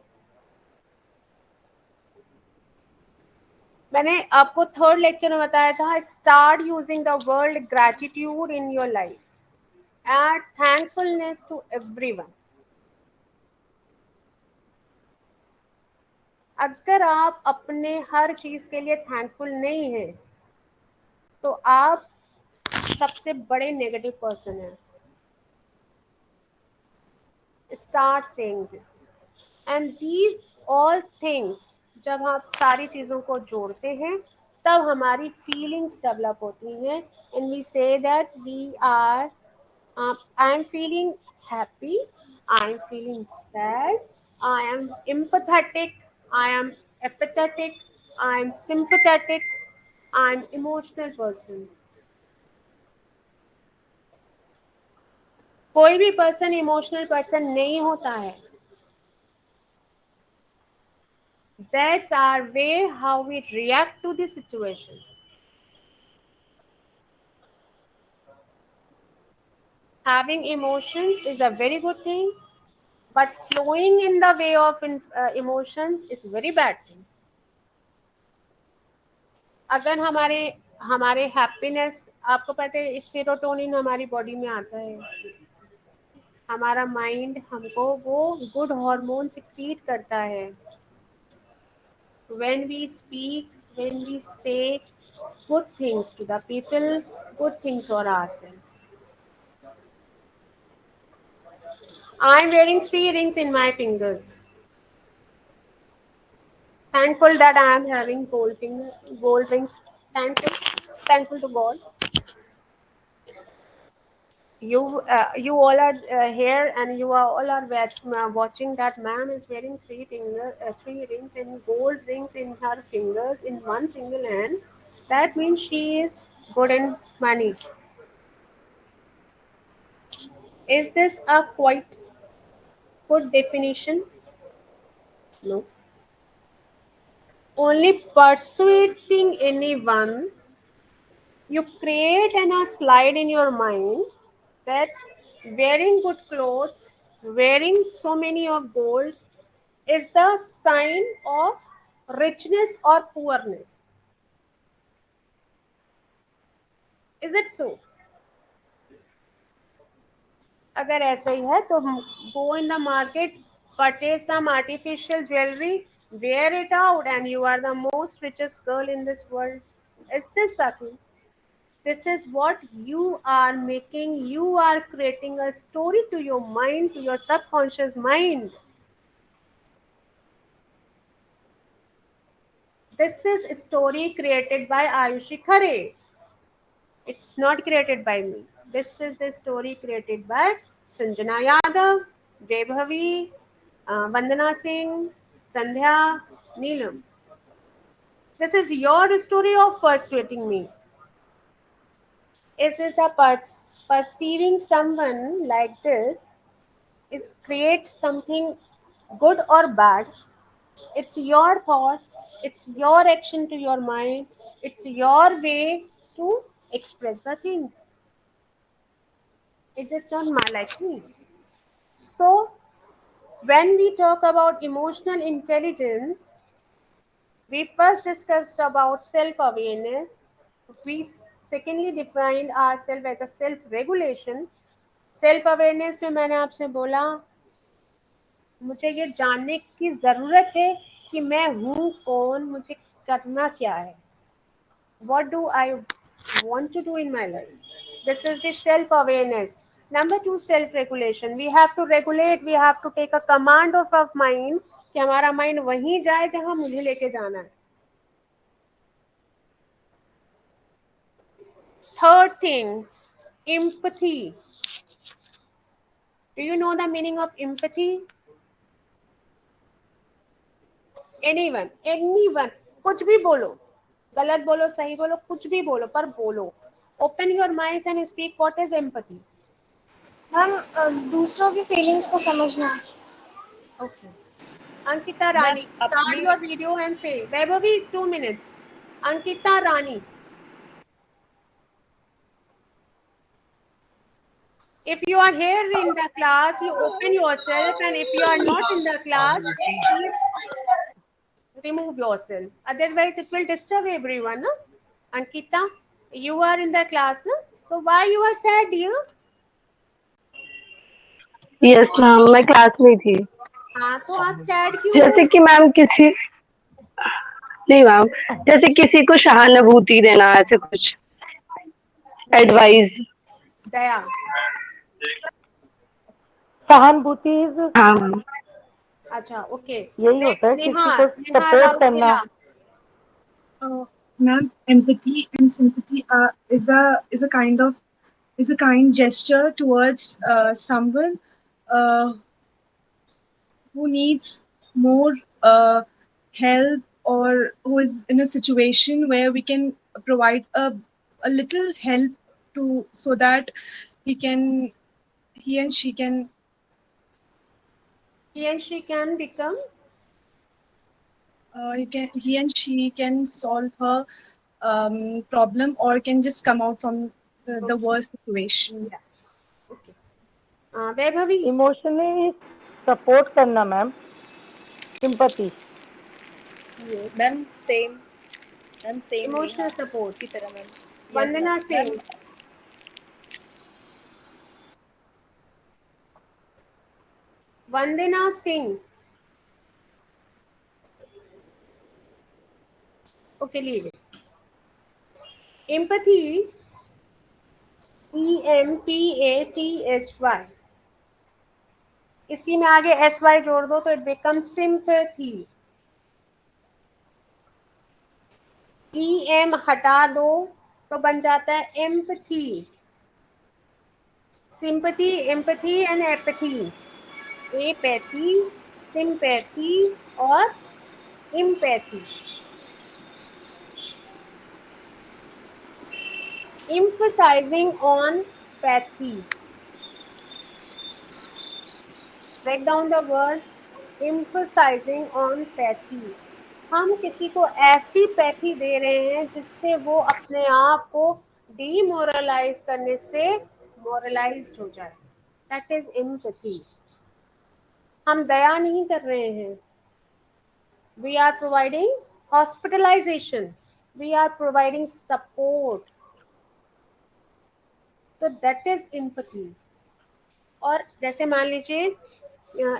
मैंने आपको थर्ड लेक्चर में बताया था, start using the word gratitude in your life. Add thankfulness to everyone. अगर आप अपने हर चीज के लिए थैंकफुल नहीं हैं तो आप सबसे बड़े नेगेटिव पर्सन हैं. Start saying this, and these all things जब हम सारी चीज़ों को जोड़ते हैं तब हमारी फीलिंग्स डेवलप होती हैं. And we say that we are I am feeling happy, I am feeling sad, I am empathetic, I am apathetic, I am sympathetic, I am emotional person. कोई भी पर्सन इमोशनल पर्सन नहीं होता है. That's our way how we react to the situation. Having emotions is a very good thing, but flowing in the way of emotions is very bad thing. अगर हमारे हमारे हैप्पीनेस, आपको पता है सेरोटोनिन हमारी बॉडी में आता है, हमारा माइंड हमको वो गुड हार्मोन सिक्रीट करता है. When we speak, when we say good things to the people, good things for ourselves. I'm wearing 3 rings in my fingers. Thankful that I am having gold rings. Thankful to God. You all are here, and you are all are watching that ma'am is wearing 3 rings and gold rings in her fingers in one single hand. That means she is good in money. Is this a quite good definition? No. Only persuading anyone, you create a slide in your mind that wearing good clothes, wearing so many of gold is the sign of richness or poorness. Is it so? अगर ऐसा ही है तो go in the market, purchase some artificial jewelry, wear it out, and you are the most richest girl in this world. Is this the thing? This is what you are making. You are creating a story to your mind, to your subconscious mind. This is a story created by Ayushi Khare. It's not created by me. This is the story created by Sanjana Yadav, Vaibhavi, Vandana Singh, Sandhya, Neelam. This is your story of persuading me. Is this the perceiving someone like this is create something good or bad? It's your thought, it's your action to your mind, it's your way to express the things. It is not like me. So, when we talk about emotional intelligence, we first discussed about self-awareness. We secondly defined ourselves as a self-regulation. Self-awareness में मैंने आपसे बोला मुझे ये जानने की ज़रूरत है कि मैं हूँ कौन, मुझे करना क्या है. What do I want to do in my life? This is the self-awareness. Number 2, self-regulation. We have to regulate, we have to take a command of our mind कि हमारा माइंड वहीं जाए जहां मुझे लेके जाना है. Third thing, empathy. Do you know the meaning of empathy? Anyone, कुछ भी बोलो, गलत बोलो, सही बोलो, कुछ भी बोलो, पर बोलो. Open your minds and speak. What is empathy? Ma'am दूसरों की फीलिंग्स को समझना. Okay. Ankita Rani, start your video and say. Vaibhavi, 2 minutes. Ankita Rani. If you are here in the class, you open yourself, and if you are not in the class, please remove yourself. Otherwise, it will disturb everyone. No? Ankita, you are in the class, no? So why you are sad, dear? Yes ma'am, मैं क्लास में थी. हाँ, तो आप sad क्यों? जैसे कि मैम किसी नहीं मैम, जैसे किसी को सहानुभूति देना, ऐसे कुछ एडवाइस. दया. सहानुभूति हाँ मैम. अच्छा, okay. यही होता है किसी को Neha सेपरेट करना. Ma'am, empathy and sympathy is a kind gesture towards someone who needs more help, or who is in a situation where we can provide a little help to, so that he can he and she can become he and she can solve her problem, or can just come out from the worst situation. yeah. Okay. Vaibhavi, emotionally support करना ma'am, sympathy. yes. Ma'am same Emotional Neha support. की तरह ma'am. Yes Vandana ma'am. Singh. Vandana Singh. Okay, leave it. Empathy. EMPATHY. इसी में आगे SY जोड़ दो तो इट बिकम सिंपैथी। EM हटा दो तो बन जाता है empathy. Sympathy, empathy and apathy. Apathy, sympathy और empathy. Emphasizing on pathy. Write down the word emphasizing on pathy. हम किसी को ऐसी पैथी दे रहे हैं जिससे वो अपने आप को डीमोरलाइज करने से मोरलाइज्ड हो जाए। That is empathy. हम दया नहीं कर रहे हैं। We are providing hospitalisation, we are providing support, तो दैट इज एम्पैथी। और जैसे मान लीजिए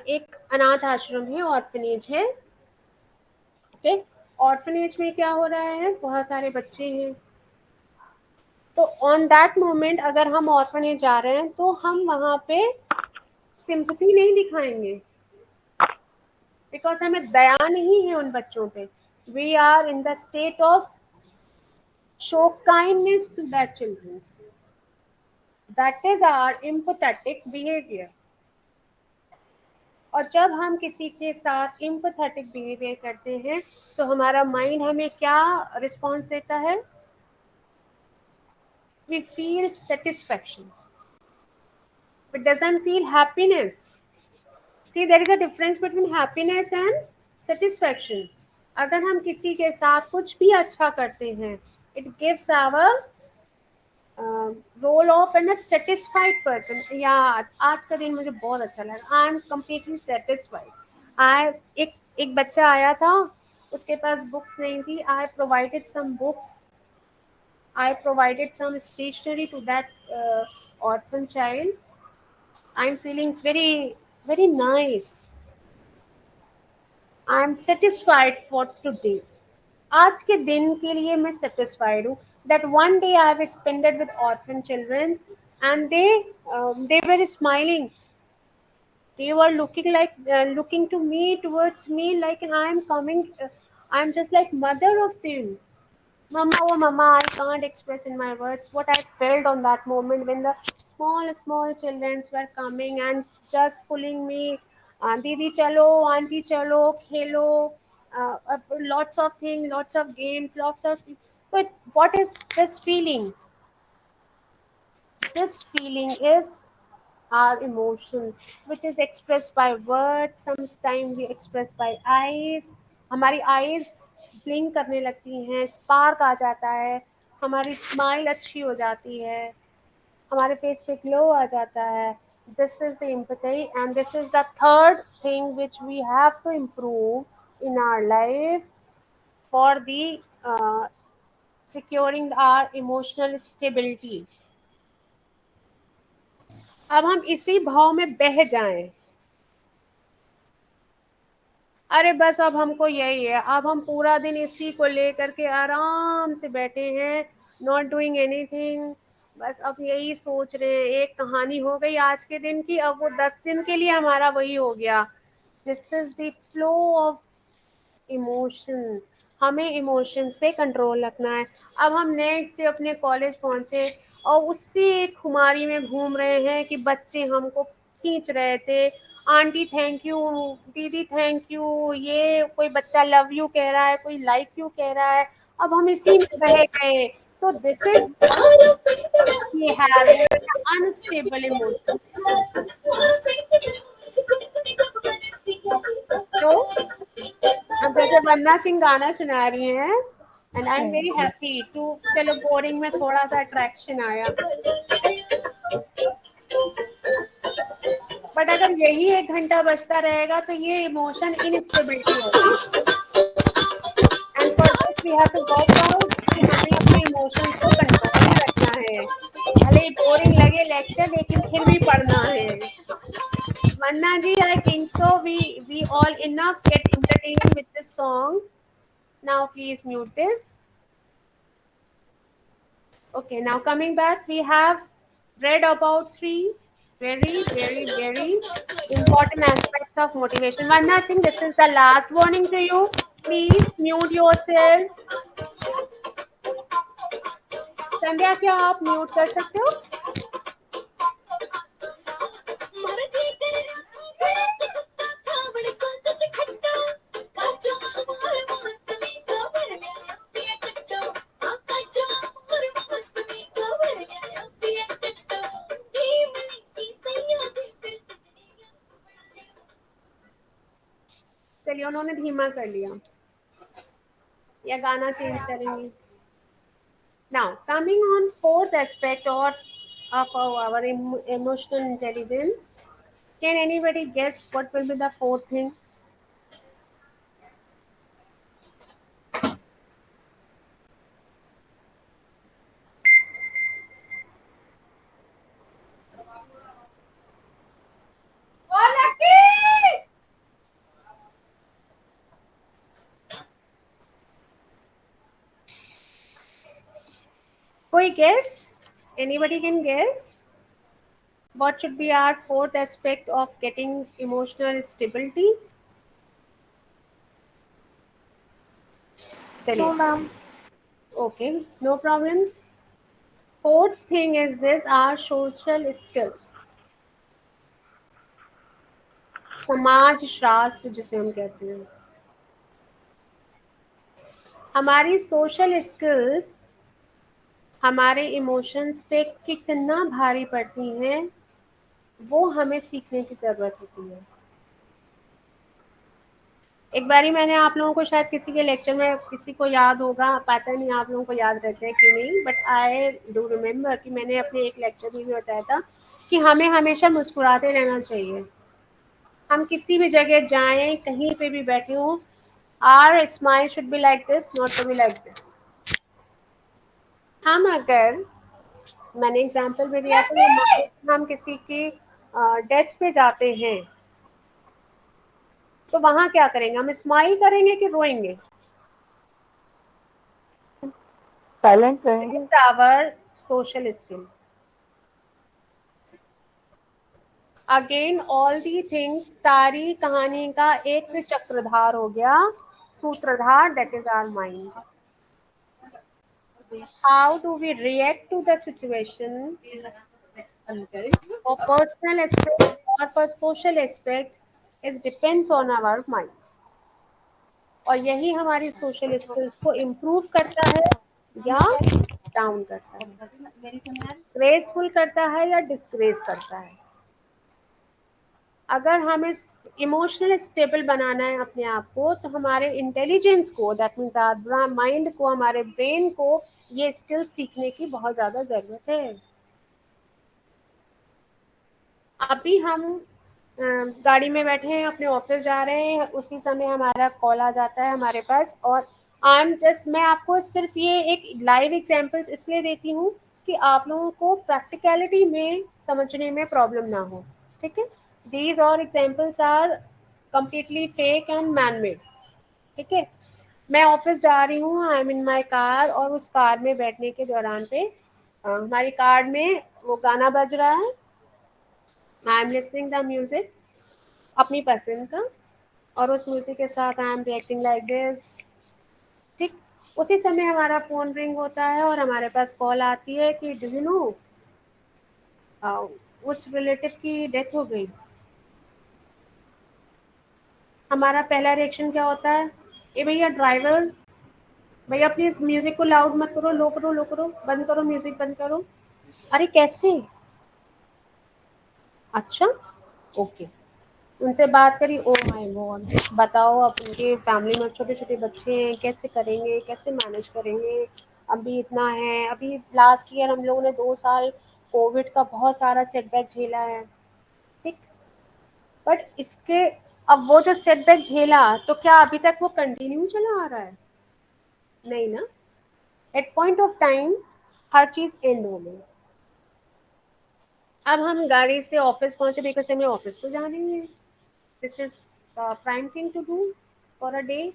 एक अनाथ आश्रम है, ऑर्फनेज है, ओके। ऑर्फनेज में क्या हो रहा है, बहुत सारे बच्चे हैं, तो ऑन दैट मोमेंट अगर हम ऑर्फनेज जा रहे हैं तो हम वहां पे सिंपैथी नहीं दिखाएंगे, बिकॉज हमें दया नहीं है उन बच्चों पे। We are in the state of show kindness to that childrens. That is our empathetic behaviour. और जब हम किसी के साथ एम्पैथेटिक बिहेवियर करते हैं तो हमारा माइंड हमें क्या रिस्पॉन्स देता है, we feel satisfaction, it doesn't feel happiness. See there is a difference between happiness and satisfaction. अगर हम किसी के साथ कुछ भी अच्छा करते हैं, it gives our role of an a satisfied person. या आज का दिन मुझे बहुत अच्छा लगा, I am completely satisfied. I एक बच्चा आया था, उसके पास बुक्स नहीं थी, I provided some books, I provided some stationery to that orphan child. I'm feeling very very nice. I'm satisfied for today. आज के दिन के लिए मैं सेटिस्फाइड हूँ। That one day I have spended with orphan children's and they were smiling, they were looking like looking to me, towards me, like I am coming, I am just like mother of them. Mama, oh mama, I can't express in my words what I felt on that moment when the small children were coming and just pulling me, didi chalo, auntie chalo, khelo, lots of things, lots of games, lots of. But what is this feeling? This feeling is our emotion, which is expressed by words. Sometimes we express by eyes. हमारी eyes blink करने लगती हैं, spark आ जाता है, हमारी smile अच्छी हो जाती है, हमारे face पे glow आ जाता है. This is the empathy, and this is the third thing which we have to improve in our life for the securing our emotional stability. अब हम इसी भाव में बह जाएं, अरे बस अब हमको यही है, अब हम पूरा दिन इसी को लेकर के आराम से बैठे हैं, नॉट डूइंग एनीथिंग, बस अब यही सोच रहे हैं। एक कहानी हो गई आज के दिन की, अब वो 10 दिन के लिए हमारा वही हो गया। This is the flow of emotion. हमें इमोशंस पे कंट्रोल रखना है। अब हम नेक्स्ट डे अपने कॉलेज पहुंचे और उसी खुमारी में घूम रहे हैं कि बच्चे हमको खींच रहे थे, आंटी थैंक यू, दीदी थैंक यू, ये कोई बच्चा लव यू कह रहा है, कोई लाइक यू कह रहा है। अब हम इसी में बह गए, So this is what we have unstable emotions. तो अब जैसे वन्ना सिंह गाना सुना रही हैं and I am very happy to, चलो बोरिंग में थोड़ा सा अट्रैक्शन आया, बट अगर यही 1 घंटा बजता रहेगा तो ये इमोशन इनस्टेबिलिटी होगी and for this we have to work out कि हमें अपने इमोशंस को कंट्रोल में रखना है, भले ही बोरिंग लगे लेक्चर लेकिन फिर भी पढ़ना है। Manna ji, I think so. We all enough get entertained with this song. Now please mute this. Okay, now coming back, we have read about 3 very important aspects of motivation. Manna Singh, this is the last warning to you. Please mute yourself. संध्या, क्या आप म्यूट कर सकते हो? चलिए, उन्होंने धीमा कर लिया या गाना चेंज करेंगे। Now coming on 4th aspect of our emotional intelligence, can anybody guess what will be the 4th thing? कोई guess? Anybody can guess? What should be our 4th aspect of getting emotional stability? No, ma'am. Okay, no problems. 4th thing is this, our social skills. समाज शास्त्र जिसे हम कहते हैं, हमारी सोशल स्किल्स हमारे इमोशंस पे कितना भारी पड़ती हैं, वो हमें सीखने की ज़रूरत होती है। एक बारी मैंने आप लोगों को, शायद किसी के लेक्चर में किसी को याद होगा, पता नहीं आप लोगों को याद रहता है कि नहीं, बट आई डू रिमेम्बर कि मैंने अपने एक लेक्चर में भी बताया था कि हमें हमेशा मुस्कुराते रहना चाहिए। हम किसी भी जगह जाएं, कहीं पे भी बैठे हों, our smile should be like this, not to be like this. हम अगर, मैंने एग्जाम्पल भी दिया था, हम किसी की डेथ पे जाते हैं तो वहां क्या करेंगे? हम स्माइल करेंगे कि रोएंगे? साइलेंट रहेंगे। It's our social skill. Again, all the things, सारी कहानी का एक चक्रधार हो गया, सूत्रधार, that is our mind. How do we react to the situation? For personal aspect or for social aspect, it depends on our mind. और यही हमारी सोशल स्किल्स को इम्प्रूव करता है या डाउन करता है, ग्रेसफुल करता है या डिसग्रेस करता है। अगर हमें इमोशनल स्टेबल बनाना है अपने आप को, तो हमारे इंटेलिजेंस को, दैट मीन्स आवर माइंड को, हमारे ब्रेन को ये स्किल सीखने की बहुत ज़्यादा ज़रूरत है। अभी हम गाड़ी में बैठे हैं, अपने ऑफिस जा रहे हैं, उसी समय हमारा कॉल आ जाता है हमारे पास, और मैं आपको सिर्फ ये एक लाइव एग्जांपल्स इसलिए देती हूँ कि आप लोगों को प्रैक्टिकलिटी में समझने में प्रॉब्लम ना हो, ठीक है? दीज और examples are completely fake and man made, ठीक है? मैं ऑफिस जा रही हूँ, I M in my car, और उस कार में बैठने के दौरान पे हमारी कार में वो गाना बज रहा है, I am listening the music अपनी पसंद का, और उस म्यूजिक के साथ I am reacting like this, ठीक? उसी समय हमारा फोन रिंग होता है और हमारे पास कॉल आती है कि डू यू नो उस रिलेटिव की डेथ हो गई। हमारा पहला रिएक्शन क्या होता है? ए भैया ड्राइवर, भैया प्लीज म्यूजिक को लाउड मत करो, लो करो, लो करो, बंद करो, म्यूजिक बंद करो। अरे कैसे? अच्छा, ओके। उनसे बात करी, ओ माय गॉड, बताओ अब उनके फैमिली में छोटे छोटे बच्चे हैं, कैसे करेंगे, कैसे मैनेज करेंगे। अभी इतना है, अभी लास्ट ईयर हम लोगों ने 2 साल कोविड का बहुत सारा सेटबैक झेला है, ठीक। बट इसके, अब वो जो सेटबैक झेला, तो क्या अभी तक वो कंटिन्यू चला आ रहा है? नहीं ना। एट पॉइंट ऑफ टाइम हर चीज एंड हो गई। अब हम गाड़ी से ऑफिस पहुंचे, बिकॉज हमें ऑफिस तो जाना ही है। This is prime thing to do for a day.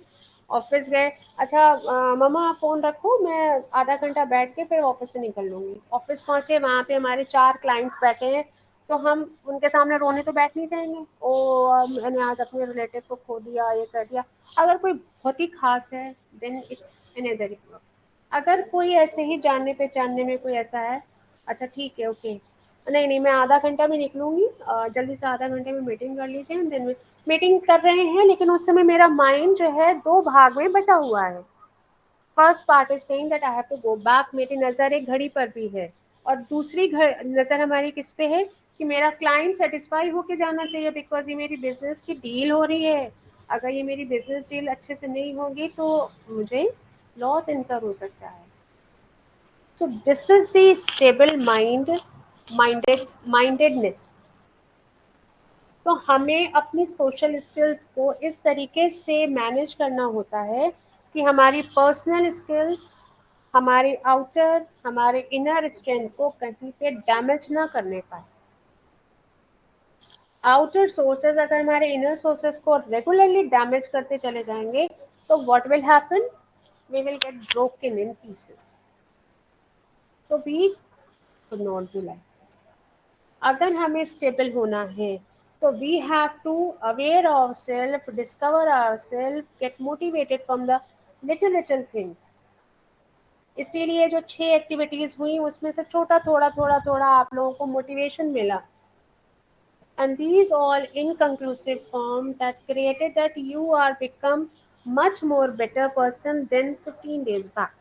Office गए, अच्छा मम्मा आप फ़ोन रखो, मैं आधा घंटा बैठ के फिर ऑफिस से निकल लूँगी। ऑफिस पहुँचे, वहाँ पे हमारे 4 क्लाइंट्स बैठे हैं, तो हम उनके सामने रोने तो बैठ नहीं जाएंगे, ओ मैंने आज अपने रिलेटिव को खो दिया, ये कर दिया। अगर कोई बहुत ही खास है देन इट्स अनदर। अगर कोई ऐसे ही जानने पहचानने में कोई ऐसा है, अच्छा ठीक है, ओके, नहीं नहीं मैं आधा घंटा में निकलूंगी, जल्दी से आधा घंटे में मीटिंग कर लीजिए, देन मीटिंग कर रहे हैं, लेकिन उस समय मेरा माइंड जो है 2 भाग में बटा हुआ है। First part is saying that I have to go back, मेरी नज़र एक घड़ी पर भी है, और दूसरी नज़र हमारी किस पे है कि मेरा क्लाइंट सेटिस्फाई होके जाना चाहिए, बिकॉज ये मेरी बिजनेस की डील हो रही है। अगर ये मेरी बिजनेस डील अच्छे से नहीं होगी तो मुझे लॉस इनकर हो सकता है। So this is the stable mindedness। तो हमें अपनी सोशल स्किल्स को इस तरीके से मैनेज करना होता है कि हमारी पर्सनल स्किल्स हमारे आउटर, हमारे इनर स्ट्रेंथ को कहीं पे डैमेज ना करने पाए। आउटर सोर्सेज अगर हमारे इनर सोर्सेज को रेगुलरली डैमेज करते चले जाएंगे, तो what will happen, we will get broken in pieces. तो we should not do like this. अगर हमें स्टेबल होना है तो we have to aware our self, discover our self, get motivated from the little little things. इसीलिए जो 6 एक्टिविटीज हुई उसमें से छोटा थोड़ा थोड़ा थोड़ा आप लोगों को मोटिवेशन मिला, and these all inconclusive form that created that you are become much more better person than 15 days back।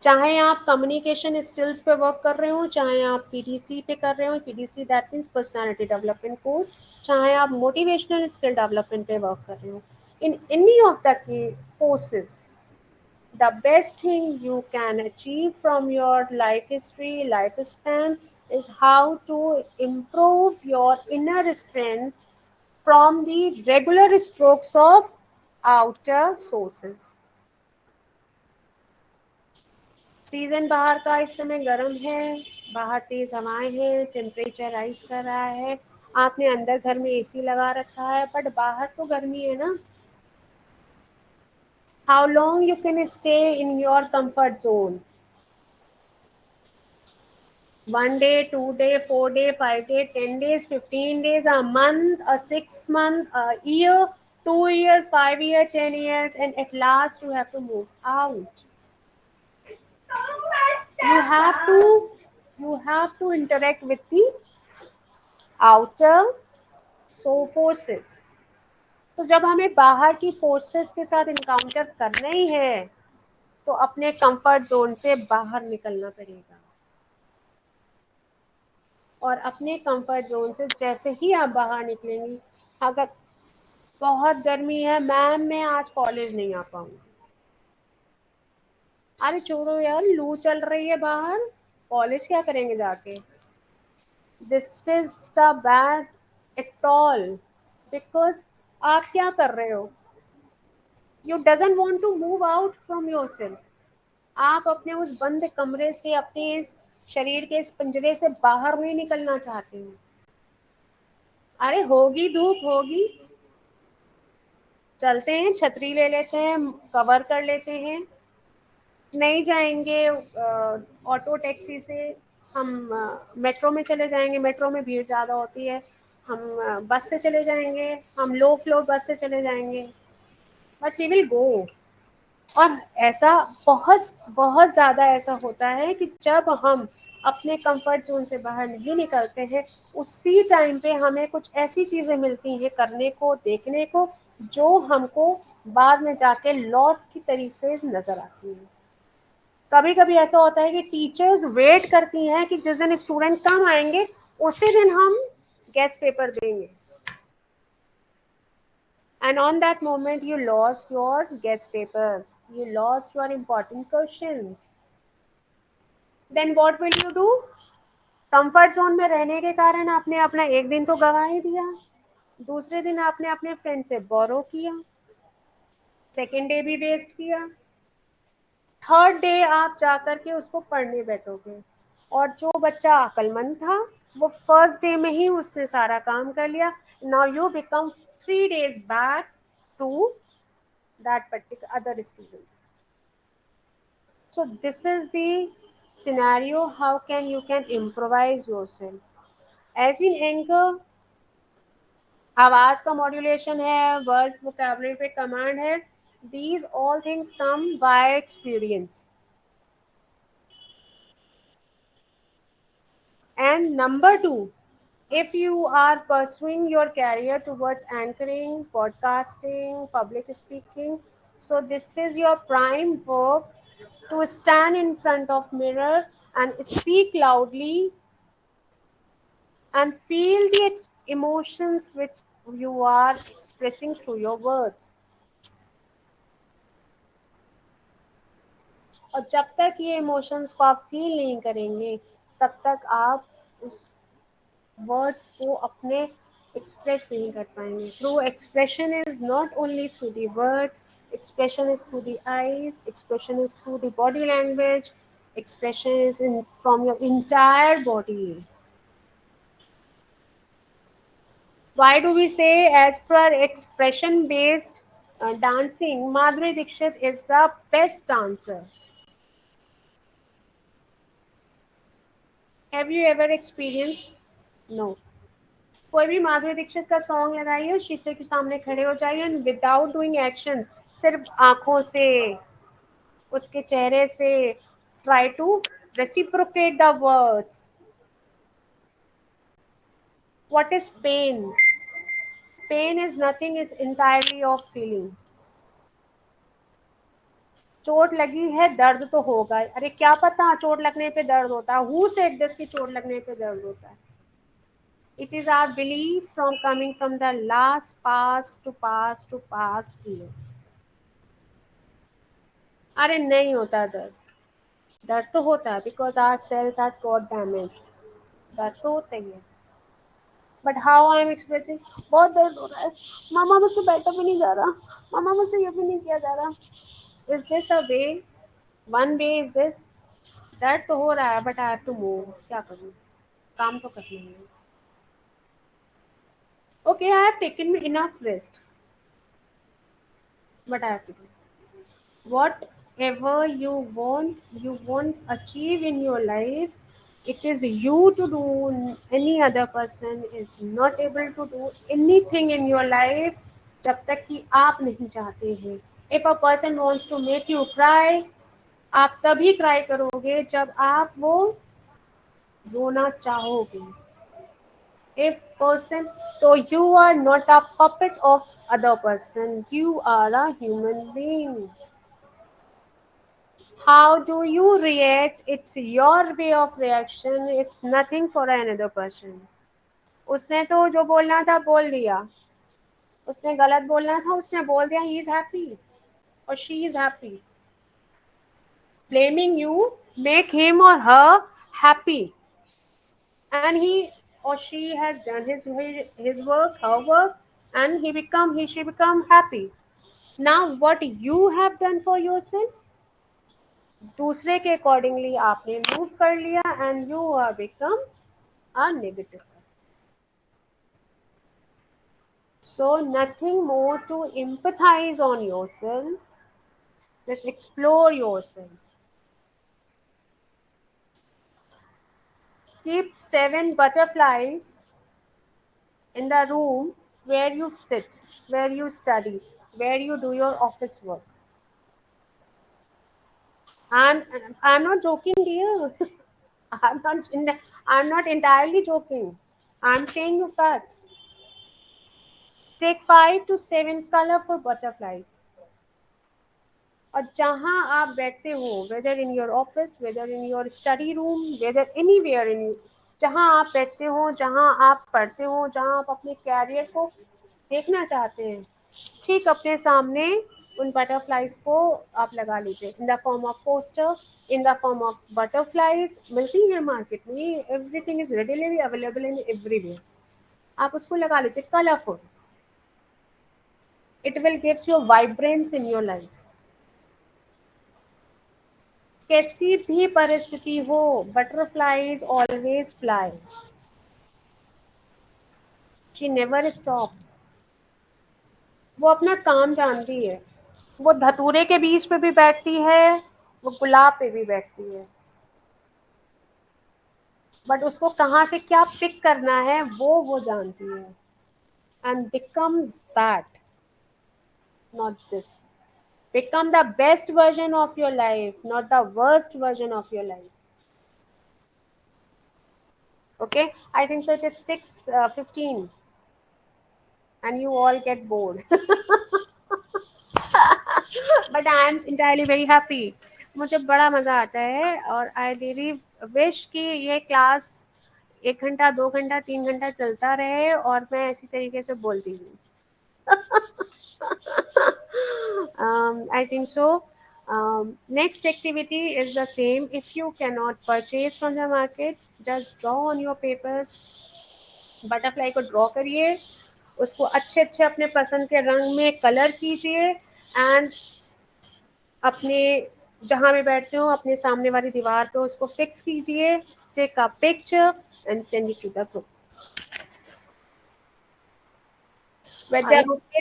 चाहे आप कम्युनिकेशन स्किल्स पे वर्क कर रहे हो, चाहे आप पीडीसी पे कर रहे हो, PDC that means personality development course, चाहे आप मोटिवेशनल स्किल डेवलपमेंट पे वर्क कर रहे हो, in any of the courses, the best thing you can achieve from your life history, lifespan is how to improve your inner strength from the regular strokes of outer sources। Season बाहर का इस समय गर्म है, बाहर तेज हवाएं हैं, टेम्परेचर राइज कर रहा है, आपने अंदर घर में एसी लगा रखा है, बट बाहर तो गर्मी है ना। How long you can stay in your comfort zone? 1 day, 2 day, 4 day, 5 day, 10 days, 15 days, a month, a 6 month, a year, 2 year, 5 year, 10 years, and at last you have to move out। you have to you have to interact with the outer forces। तो जब हमें बाहर की फोर्सेस के साथ इनकाउंटर करना ही है तो अपने कंफर्ट जोन से बाहर निकलना पड़ेगा, और अपने कंफर्ट जोन से जैसे ही आप बाहर निकलेंगी, अगर बहुत गर्मी है, मैम मैं आज कॉलेज नहीं आ पाऊंगी, अरे छोड़ो यार, लू चल रही है बाहर, कॉलेज क्या करेंगे जाके। This is the bad at all, because आप क्या कर रहे हो, you doesn't want to move out from yourself. आप अपने उस बंद कमरे से, अपने इस शरीर के इस पिंजरे से बाहर नहीं निकलना चाहते हो। अरे होगी धूप, होगी, चलते हैं, छतरी ले लेते हैं, कवर कर लेते हैं, नहीं जाएंगे ऑटो टैक्सी से, हम मेट्रो में चले जाएंगे, मेट्रो में भीड़ ज़्यादा होती है, हम बस से चले जाएंगे, हम लो फ्लोर बस से चले जाएंगे, बट वी विल गो। और ऐसा बहुत बहुत ज़्यादा ऐसा होता है कि जब हम अपने कंफर्ट जोन से बाहर नहीं निकलते हैं, उसी टाइम पे हमें कुछ ऐसी चीज़ें मिलती हैं करने को, देखने को, जो हमको बाद में जाके लॉस की तरीके से नजर आती है। कभी कभी ऐसा होता है कि टीचर्स वेट करती हैं कि जिस दिन स्टूडेंट कम आएंगे उसी दिन हम गेस्ट पेपर देंगे, and on that moment you lost your guest papers, you lost your important questions. Then what will you do? Comfort zone में रहने के कारण आपने अपना एक दिन तो गंवा ही दिया, दूसरे दिन आपने अपने फ्रेंड से बोरो किया, सेकेंड डे भी वेस्ट किया, थर्ड डे आप जाकर के उसको पढ़ने बैठोगे, और जो बच्चा अक्लमंद था वो फर्स्ट डे में ही उसने सारा काम कर लिया. Now you become 3 days back to that particular other students. So this is the scenario how can you can improvise yourself. As in anchor, आवाज का मॉड्यूलेशन है, वर्ड्स वोकैबुलरी पे कमांड है, these all things come by experience. And number 2, if you are pursuing your career towards anchoring, podcasting, public speaking, so this is your prime work to stand in front of mirror and speak loudly and feel the emotions which you are expressing through your words. और जब तक ये इमोशंस को आप फील नहीं करेंगे तब तक आप उस वर्ड्स को अपने एक्सप्रेस नहीं कर पाएंगे. Through expression is not only through the words, expression is through the eyes, expression is through the body language, expression is in from your entire body. Why do we say as per expression based dancing Madhuri Dixit is the best dancer? Have you ever experienced? No. कोई भी माधुरी दीक्षित का सॉन्ग लगाइए, शीशे के सामने खड़े हो जाइए एंड विदाउट डूइंग एक्शन, सिर्फ आंखों से, उसके चेहरे से try to reciprocate the words. What is pain? Pain is nothing, is entirely of feeling. चोट लगी है, दर्द तो होगा. अरे क्या पता चोट लगने पे दर्द होता है? हु सेड दिस कि चोट लगने पे दर्द होता है? It is our belief from coming from the last past to past years. अरे नहीं होता दर्द. दर्द तो होता है because our cells are got damaged. दर्द तो होता ही है. But how I am expressing, बहुत दर्द हो रहा है, मामा मुझसे बैठा भी नहीं जा रहा, मामा मुझसे ये भी नहीं किया जा रहा. Is this a way? One way is this. दर्द तो हो रहा है but I have to move. क्या करूँ? काम तो करना है. Okay, I have taken enough rest, but I have to do. Whatever you won't achieve in your life, it is you to do. Any other person is not able to do anything in your life जब तक कि आप नहीं चाहते हैं. If a person wants to make you cry, आप तभी क्राई करोगे जब आप वो रोना चाहोगे. If person, so you are not a puppet of other person, you are a human being. How do you react? It's your way of reaction, it's nothing for another person. उसने तो जो बोलना था बोल दिया, उसने गलत बोलना था उसने बोल दिया, he is happy or she is happy. Blaming you make him or her happy, and he or she has done his work, her work, and she become happy. Now what you have done for yourself, दूसरे के अकॉर्डिंगली आपने मूव कर लिया and you are become a negative person. So nothing more to empathize on yourself, just explore yourself. Keep 7 butterflies in the room where you sit, where you study, where you do your office work. I'm not joking dear. I'm not entirely joking. I'm saying you fact. Take 5 to 7 colorful butterflies. और जहाँ आप बैठते हो, whether in your office, whether in your study room, whether anywhere in, जहाँ आप बैठते हो, जहाँ आप पढ़ते हो, जहाँ आप अपने कैरियर को देखना चाहते हैं, ठीक अपने सामने उन बटरफ्लाइज को आप लगा लीजिए, in the form of poster, in the form of butterflies मिलती है मार्केट में, everything is readily available in everywhere. आप उसको लगा लीजिए, colourful. It will gives you vibrance in your life. कैसी भी परिस्थिति हो, butterflies always fly. She never stops. वो अपना काम जानती है. वो धतूरे के बीज पे भी बैठती है, वो गुलाब पे भी बैठती है, बट उसको कहाँ से क्या पिक करना है वो जानती है. And become that, not this. Become the best version of your life, not the worst version of your life. Okay, I think so. It is 6:15 and you all get bored. But I am entirely very happy. मुझे बड़ा मज़ा आता है और I really wish कि ये क्लास 1 घंटा 2 घंटा 3 घंटा चलता रहे और मैं ऐसी तरीके से बोलती हूँ. I think so. Next activity is the same. If you cannot purchase from the market, just draw on your papers. Butterfly को ड्रॉ करिए, उसको अच्छे अच्छे अपने पसंद के रंग में कलर कीजिए एंड अपने जहाँ भी बैठते हो अपने सामने वाली दीवार पे उसको फिक्स कीजिए. Take a picture and send it to the group with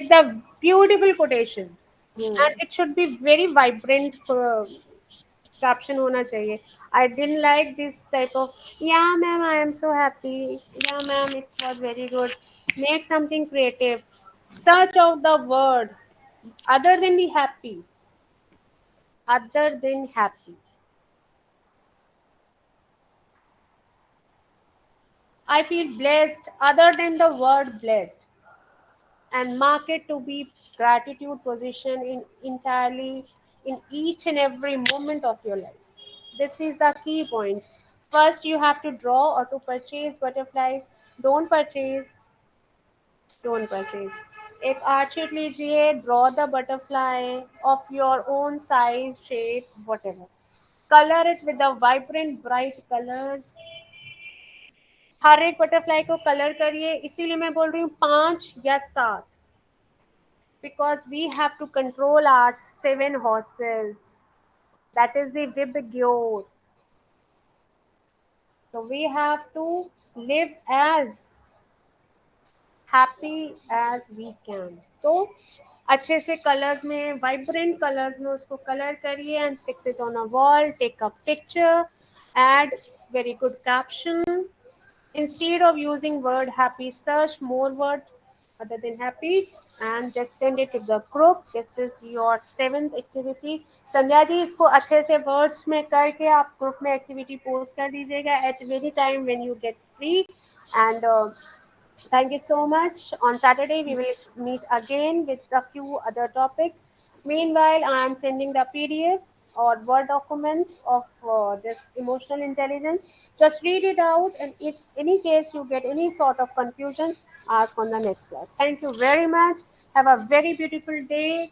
the beautiful quotation. And it should be very vibrant. Caption होना चाहिए. I didn't like this type of, yeah ma'am I am so happy, yeah ma'am it was very good. Make something creative. Search out the word other than the happy. Other than happy. I feel blessed other than the word blessed. And mark it to be gratitude position in entirely in each and every moment of your life. This is the key points. First you have to draw or to purchase butterflies. Don't purchase. एक आर्ट शीट लीजिए, draw the butterfly of your own size, shape, whatever. Color it with the vibrant bright colors. हर एक बटरफ्लाई को कलर करिए. इसीलिए मैं बोल रही हूँ 5 या 7. Because we have to control our 7 horses. That is the Vibgyor. So we have to live as happy as we can. तो अच्छे से कलर्स में, वाइब्रेंट कलर्स में उसको कलर करिए and fix it on a wall. Take a picture, add very good caption. Instead of using word happy, search more word other than happy and just send it to the group. This is your 7th activity. Sandhya ji इसको अच्छे से words में करके आप group में activity post कर दीजिएगा at any time when you get free. And thank you so much. On Saturday we will meet again with a few other topics. Meanwhile, I am sending the PDF or Word document of this emotional intelligence. Just read it out, and if any case you get any sort of confusions, ask on the next class. Thank you very much. Have a very beautiful day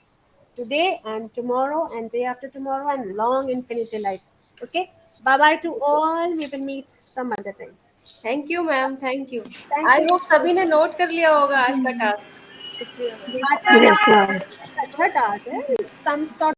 today and tomorrow and day after tomorrow and long infinity life. Okay? Bye-bye to all. We will meet some other time. Thank you ma'am, thank you. Thank I you. Hope सभी ने नोट कर लिया होगा आज का टास्क. शुक्रिया. आज का Yes, ma'am. अच्छा टास्क है. Some sort